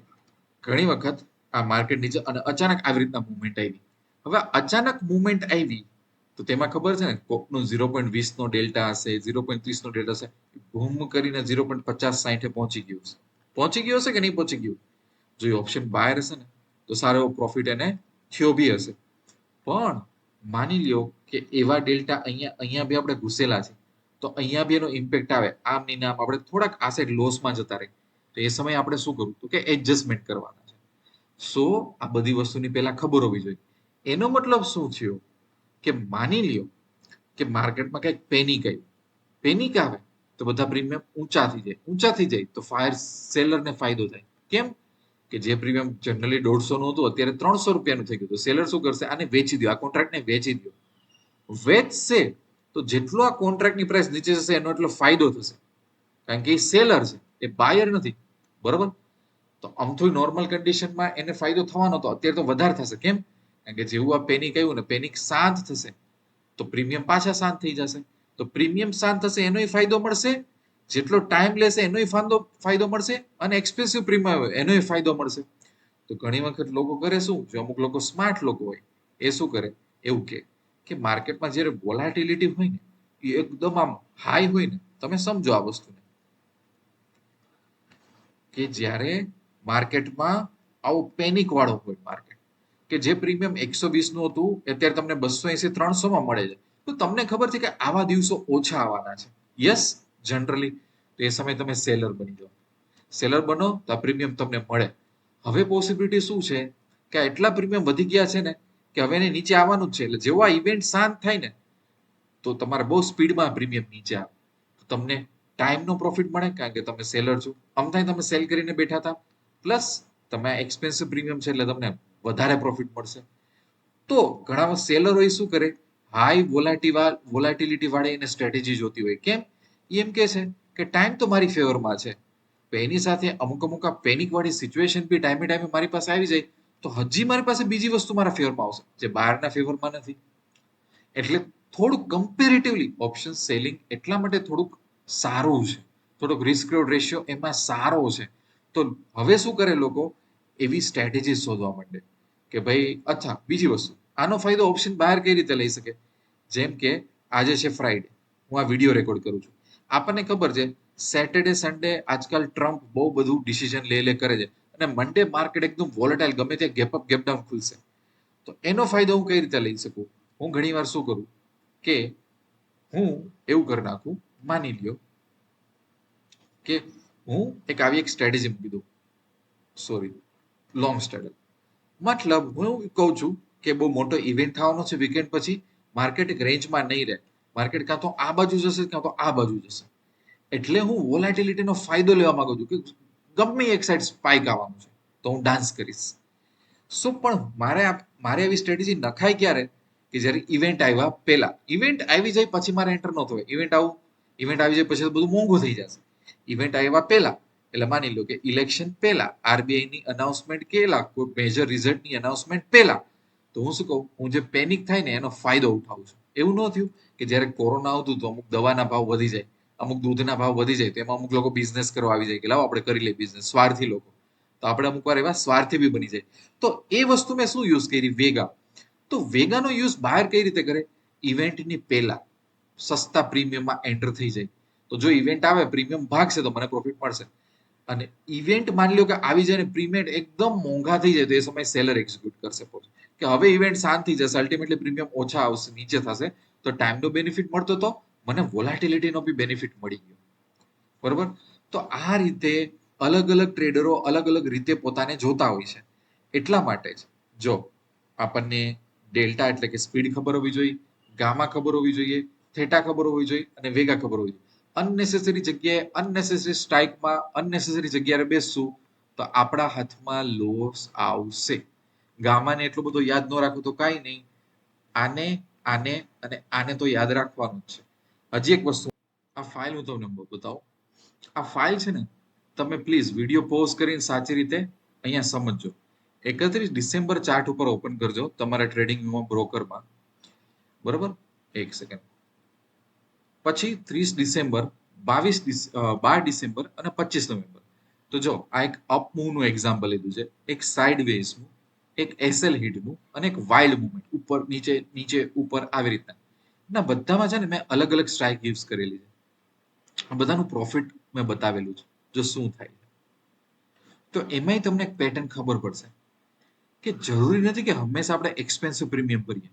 ઘણી વખત આ માર્કેટ નીચે અને અચાનક આવી રીતના મુવમેન્ટ આવી. હવે અચાનક મુવમેન્ટ આવી તો તેમાં ખબર છે ને, કોકનું 0.20 નો ડેલ્ટા હશે, 0.30 નો ડેલ્ટા હશે, બૂમ કરીને 0.50-60 પહોંચી ગયું હશે. પહોંચી ગયો હશે કે નહીં પહોંચી ગયું? જો એ ઓપ્શન બાયર હશે ને તો સારો એવો પ્રોફિટ એને થયો બી હશે. પણ માની લ્યો કે એવા ડેલ્ટા અહીંયા બી આપણે ઘૂસેલા છે, તો તો અહીંયા બી એનો ઇમ્પેક્ટ આવે. આમ ની નામ આપણે થોડાક આસેટ લોસમાં જતા રહી. તો એ સમયે આપણે શું કરવું? તો કે એડજસ્ટમેન્ટ કરવાના છે. સો આ બધી વસ્તુની પહેલા ખબર હોવી જોઈએ. એનો મતલબ શું થયો? કે માની લ્યો કે માર્કેટમાં કંઈક પેનિક આવે તો બધા પ્રીમિયમ ઊંચા થઈ જાય. ઊંચા થઈ જાય તો ફાયર સેલરને ફાયદો થાય. કેમ? કે જે પ્રીમિયમ જનરલી 150 નું હતું અત્યારે 300 રૂપિયાનું થઈ ગયું. તો સેલર શું કરશે? આને વેચી દો, આ કોન્ટ્રાક્ટને વેચી દો. વેચશે તો જેટલો આ કોન્ટ્રાક્ટની પ્રાઇસ નીચે જશે એનો એટલો ફાયદો થશે. કારણ કે એ સેલર છે, એ બાયર નથી. બરોબર? તો આમથી નોર્મલ કન્ડિશનમાં એને ફાયદો થવાનો હતો, અત્યારે તો વધારે થશે. કેમ? કારણ કે જેવું આ પેનિક આવ્યું ને, પેનિક શાંત થશે તો પ્રીમિયમ પાછા શાંત થઈ જશે. તો પ્રીમિયમ શાંત થશે એનોય ફાયદો મળશે, જેટલો ટાઈમ લેશે એનોય ફાયદો મળશે, અને એક્સપેન્સિવ પ્રીમિયમ હોય એનોય ફાયદો મળશે. તો ઘણી વખત લોકો કરે શું? જો અમુક લોકો સ્માર્ટ લોકો હોય એ શું કરે? એવું કે માર્કેટમાં જ્યારે વોલાટિલિટી હોય ને એ એકદમ આમ હાઈ હોય ને, તમે સમજો આ વસ્તુને, કે જ્યારે માર્કેટમાં આવો પેનિક વાળો હોય માર્કેટ, કે જે પ્રીમિયમ 120 નું હતું અત્યારે તમને 280 300 માં મળે છે, તો તમને ખબર છે કે આવા દિવસો ઓછા આવવાના છે. યસ, જનરલી તો એ સમયે તમે સેલર બની જાઓ. સેલર બનો તો આ પ્રીમિયમ તમને મળે. હવે પોસિબિલિટી શું છે કે એટલા પ્રીમિયમ વધી ગયા છે ને કે હવે એને નીચે આવવાનું જ છે. એટલે જેવો આ ઇવેન્ટ શાંત થાય ને તો તમારે બહુ સ્પીડમાં પ્રીમિયમ નીચે આવે. તમને ટાઈમનો પ્રોફિટ મળે કારણ કે તમે સેલર છો. આમ થાય તમે સેલ કરીને બેઠા હતા, પ્લસ તમે એક્સપેન્સિવ પ્રીમિયમ છે એટલે તમને વધારે પ્રોફિટ મળશે. તો ઘણા સેલરો એ શું કરે? હાઈ વોલાટિલિટી વાળી એને સ્ટ્રેટેજી જોતી હોય. કેમ? એમ કે છે કે ટાઈમ તો મારી ફેવરમાં છે, તો એની સાથે અમુક આ પેનિક વાળી સિચ્યુએશન બી ટાઈમે મારી પાસે આવી જાય તો હજી મારી પાસે બીજી વસ્તુ મારા ફેવરમાં આવશે જે બહારના ફેવરમાં નથી. એટલે થોડુંક કમ્પેરેટિવલી ઓપ્શન સેલિંગ એટલા માટે થોડુંક સારું છે, થોડોક રિસ્ક રેશિયો એમાં સારો છે. તો હવે શું કરે લોકો? એવી સ્ટ્રેટેજી શોધવા માંડે કે ભાઈ અચ્છા બીજી વસ્તુ, આનો ફાયદો ઓપ્શન બહાર કઈ રીતે લઈ શકે? જેમ કે આજે છે ફ્રાઈડે, હું આ વિડીયો રેકોર્ડ કરું છું. આપણને ખબર છે સેટરડે સન્ડે આજકાલ ટ્રમ્પ બહુ બધું ડિસિઝન લે કરે છે, અને મંડે માર્કેટ એકદમ વોલેટાઇલ, ગમે ત્યાં ગેપ અપ ગેપ ડાઉન ખુલશે. તો એનો ફાયદો હું કઈ રીતે લઈ શકું? હું ઘણી વાર શું કરું કે હું એવું કરી નાખું, માની લ્યો કે હું એક સ્ટ્રેટેજી મૂકી દઉં, સોરી, લોંગ સ્ટ્રેટેજી. મતલબ હું કહું છું કે બહુ મોટો ઇવેન્ટ થવાનો છે વીકેન્ડ પછી, માર્કેટ એક રેન્જમાં નહીં રહે, માર્કેટ કાં તો આ બાજુ જશે કાં તો આ બાજુ જશે. એટલે હું વોલાટિલિટીનો ફાયદો લેવા માંગુ છું કે ગમે એક સાઈડ સ્પાઇક આવવાનું છે તો હું ડાન્સ કરીશ. શું પણ મારે એવી સ્ટ્રેટેજી નખાય ક્યારે? કે જ્યારે ઇવેન્ટ આવ્યા પહેલા. ઇવેન્ટ આવી જાય પછી મારે એન્ટર ન થવાય. ઇવેન્ટ આવી જાય પછી બધું મોંઘું થઈ જશે. ઇવેન્ટ આવ્યા પહેલા એટલે માની લો કે ઇલેક્શન પહેલા, આરબીઆઈ ની અનાઉન્સમેન્ટ પહેલા, કોઈ મેજર રિઝલ્ટની અનાઉન્સમેન્ટ પહેલા, તો હું શું કહું? હું જે પેનિક થાય ને એનો ફાયદો ઉઠાવું છું. એવું ન થયું કે જ્યારે કોરોના આવતું તો અમુક દવાના ભાવ વધી જાય, અમુક દૂધના ભાવ વધી જાય, તો એમાં અમુક લોકો બિઝનેસ કરવા આવી જાય કે લાવો આપણે કરી લઈએ બિઝનેસ, સ્વાર્થી લોકો. તો આપણે અમુક વાર એવા સ્વાર્થી બી બની જાય. તો એ વસ્તુ મેં શું યુઝ કરી? વેગા. તો વેગાનો યુઝ બહાર કઈ રીતે કરે? ઇવેન્ટની પહેલા સસ્તા પ્રીમિયમમાં એન્ટર થઈ જાય. તો જો ઇવેન્ટ આવે પ્રીમિયમ ભાગશે તો મને પ્રોફિટ મળશે. અને ઇવેન્ટ માની લો કે આવી જાય ને પ્રીમિયમ એકદમ મોંઘા થઈ જાય તો એ સમય સેલર એક્ઝિક્યુટ કરશે કે હવે ઇવેન્ટ શાંત થઈ જશે, અલ્ટિમેટલી પ્રીમિયમ ઓછા આવશે, નીચે થશે, તો ટાઈમનો બેનિફિટ મળતો તો મને વોલાટિલિટીનો બી બેનિફિટ મળી ગયો. બરોબર? તો આ રીતે અલગ અલગ ટ્રેડરો અલગ અલગ રીતે પોતાને જોતા હોય છે. એટલા માટે જ જો આપણને ડેલ્ટા એટલે કે સ્પીડ ખબર હોવી જોઈએ, ગામા ખબર હોવી જોઈએ, થેટા ખબર હોવી જોઈએ, અને વેગા ખબર હોવી જોઈએ. અનનેસેસરી જગ્યાએ અનનેસેસરી સ્ટ્રાઇકમાં અનનેસેસરી જગ્યાએ બેસશું તો આપણા હાથમાં લોસ આવશે. ગામાને એટલો બધો યાદ ન રાખો તો કાંઈ નહીં, આને આને અને આને તો યાદ રાખવાનું જ છે. હજી એક વસ્તુ, આ ફાઇલ હું તમને બતાવું. આ ફાઇલ છે ને, તમે પ્લીઝ વિડીયો પોઝ કરીને સાચી રીતે અહીંયા સમજજો. 31 ડિસેમ્બર ચાર્ટ ઉપર ઓપન કરજો તમારા ટ્રેડિંગ બ્રોકરમાં. બરોબર? એક સેકન્ડ. પછી 30 ડિસેમ્બર, 12 ડિસેમ્બર અને 25 નવેમ્બર. તો જો આ એક અપ મૂવનું એક્ઝામ્પલ લીધું છે, એક સાઇડ વેઝનું, એક એસએલ હિટનું અને એક વાઇલ્ડ મુવમેન્ટ, ઉપર નીચે નીચે ઉપર આવી રીતના. ના બધામાં છે ને મેં અલગ અલગ સ્ટ્રાઇક યુઝ કરેલી છે. બધાનું પ્રોફિટ મેં બતાવેલું છે જો શું થાય. તો એમાંય તમને એક પેટર્ન ખબર પડશે કે જરૂરી નથી કે હંમેશા આપણે એક્સપેન્સિવ પ્રીમિયમ ભરીએ.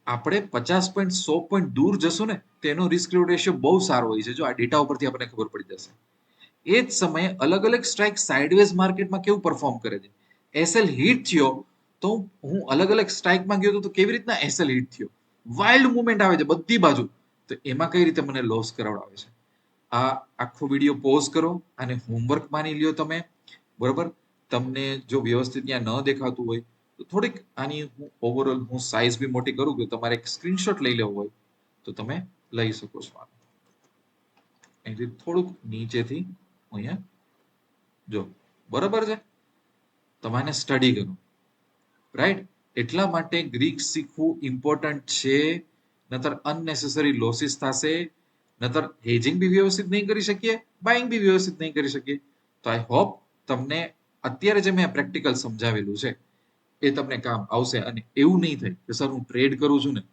આપણે 50 પોઈન્ટ 100 પોઈન્ટ દૂર જશું ને તેનો રિસ્ક રિવોર્ડ રેશિયો બહુ સારો હોય છે. જો આ ડેટા ઉપરથી આપણને ખબર પડી જશે. એ જ સમયે અલગ અલગ સ્ટ્રાઇક સાઇડવેઝ માર્કેટમાં કેવું પરફોર્મ કરે છે. એસએલ હિટ થયો તો હું અલગ અલગ સ્ટ્રાઇકમાં ગયો તો કેવી રીતના એસએલ હિટ થયો. વાઇલ્ડ મુવમેન્ટ આવે છે બધી બાજુ. તો એમાં કઈ રીતે મને લોસ કરાવડાવે છે. આ આખો વિડીયો પોઝ કરો અને હોમવર્ક માની લ્યો તમે. બરોબર. તમને જો વ્યવસ્થિત ત્યાં ન દેખાતું હોય તો થોડીક આની હું ઓવરઓલ હું સાઇઝ બી મોટી કરું કે તમારે એક સ્ક્રીનશોટ લઈ લેવો હોય તો તમે લઈ શકો છો. અહીંથી થોડુંક નીચેથી અહીંયા જો બરોબર છે. તમારે સ્ટડી કરવું રાઈટ. એટલા માટે ગ્રીક શીખવું ઇમ્પોર્ટન્ટ છે. નતર અનનેસેસરી લોસીસ થશે. નતર હેજિંગ બી વ્યવસ્થિત નહીં કરી શકીએ, બાઇંગ બી વ્યવસ્થિત નહીં કરી શકીએ. તો આઈ હોપ તમને અત્યારે જે મેં પ્રેક્ટિકલ સમજાવેલું છે એ તમને કામ આવશે. અને એવું નહીં થાય કે સર હું ટ્રેડ કરું છું ને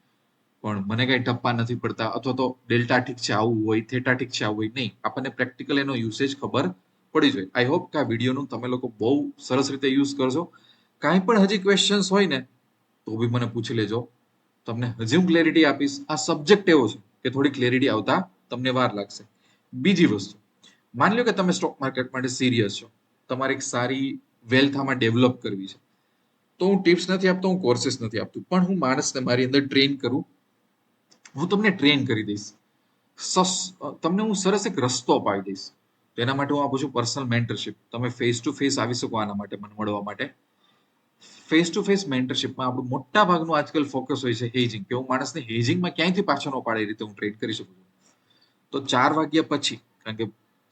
પણ મને કઈ ટપ્પા નથી પડતા અથવા તો ડેલ્ટા ઠીક છે આવું હોય, થેટા ઠીક છે આવું હોય. નહીં, આપણને પ્રેક્ટિકલ એનો યુસેજ ખબર પડી જોઈએ. આઈ હોપ કે આ વિડીયોનું તમે લોકો બહુ સરસ રીતે યુઝ કરશો. કાંઈ પણ હજી ક્વેશ્ચન્સ હોય ને તો બી મને પૂછી લેજો. તમને હજી હું ક્લેરિટી આપીશ. આ સબ્જેક્ટ એવો છે કે થોડી ક્લેરિટી આવતા તમને વાર લાગશે. બીજી વસ્તુ, માની લો કે તમે સ્ટોક માર્કેટ માટે સિરિયસ છો, તમારે એક સારી વેલ્થ આમાં ડેવલપ કરવી છે, તો હું ટિપ્સ નથી આપતો, હું કોર્सेस નથી આપતું, પણ હું માણસને મારી અંદર ટ્રેન કરું. હું તમને ટ્રેન કરી દઈશ. તમને હું સરસ એક રસ્તો અપાવી દઈશ. તેના માટે હું આપું છું પર્સનલ મેન્ટરશિપ. તમે ફેસ ટુ ફેસ આવી શકો આના માટે મને મળવા માટે. ફેસ ટુ ફેસ મેન્ટરશિપમાં આપણું મોટા ભાગનું આજકાલ ફોકસ હોય છે હેજિંગ, કે હું માણસને હેજિંગમાં ક્યાંયથી પાછો ન પાડે એ રીતે હું ટ્રેડ કરી શકું છું. તો 4 વાગ્યા પછી, કારણ કે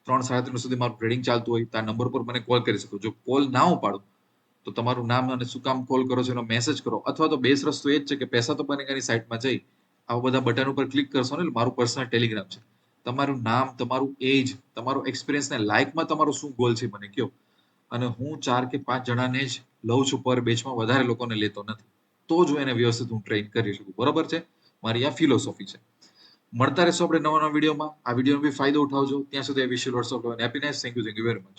3-3:30 સુધી મારું ટ્રેડિંગ ચાલતું હોય, તો આ નંબર પર મને કોલ કરી શકો. જો કોલ ના ઉપાડું તો તમારું નામ અને શું કામ કોલ કરો છો એનો મેસેજ કરો. અથવા તો બેસ્ટ રસ્તો એ જ છે કે પૈસા તો બનેગાની સાઇટમાં જઈ આવા બધા બટન ઉપર ક્લિક કરશો ને, મારું પર્સનલ ટેલિગ્રામ છે. તમારું નામ, તમારું એજ, તમારું એક્સપિરિયન્સ ને લાઈફમાં તમારો શું ગોલ છે મને કહો. અને હું 4 કે 5 જણાને જ લઉં છું પર બેચમાં, વધારે લોકોને લેતો નથી. તો જ હું એને વ્યવસ્થિત હું ટ્રેન કરી શકું. બરોબર છે. મારી આ ફિલોસોફી છે. મળતા રહેશો આપણે નવા નવા વિડીયોમાં. આ વિડીયોનો બી ફાયદો ઉઠાવજો. ત્યાં સુધી wish you lots of love and happiness. Thank you very much.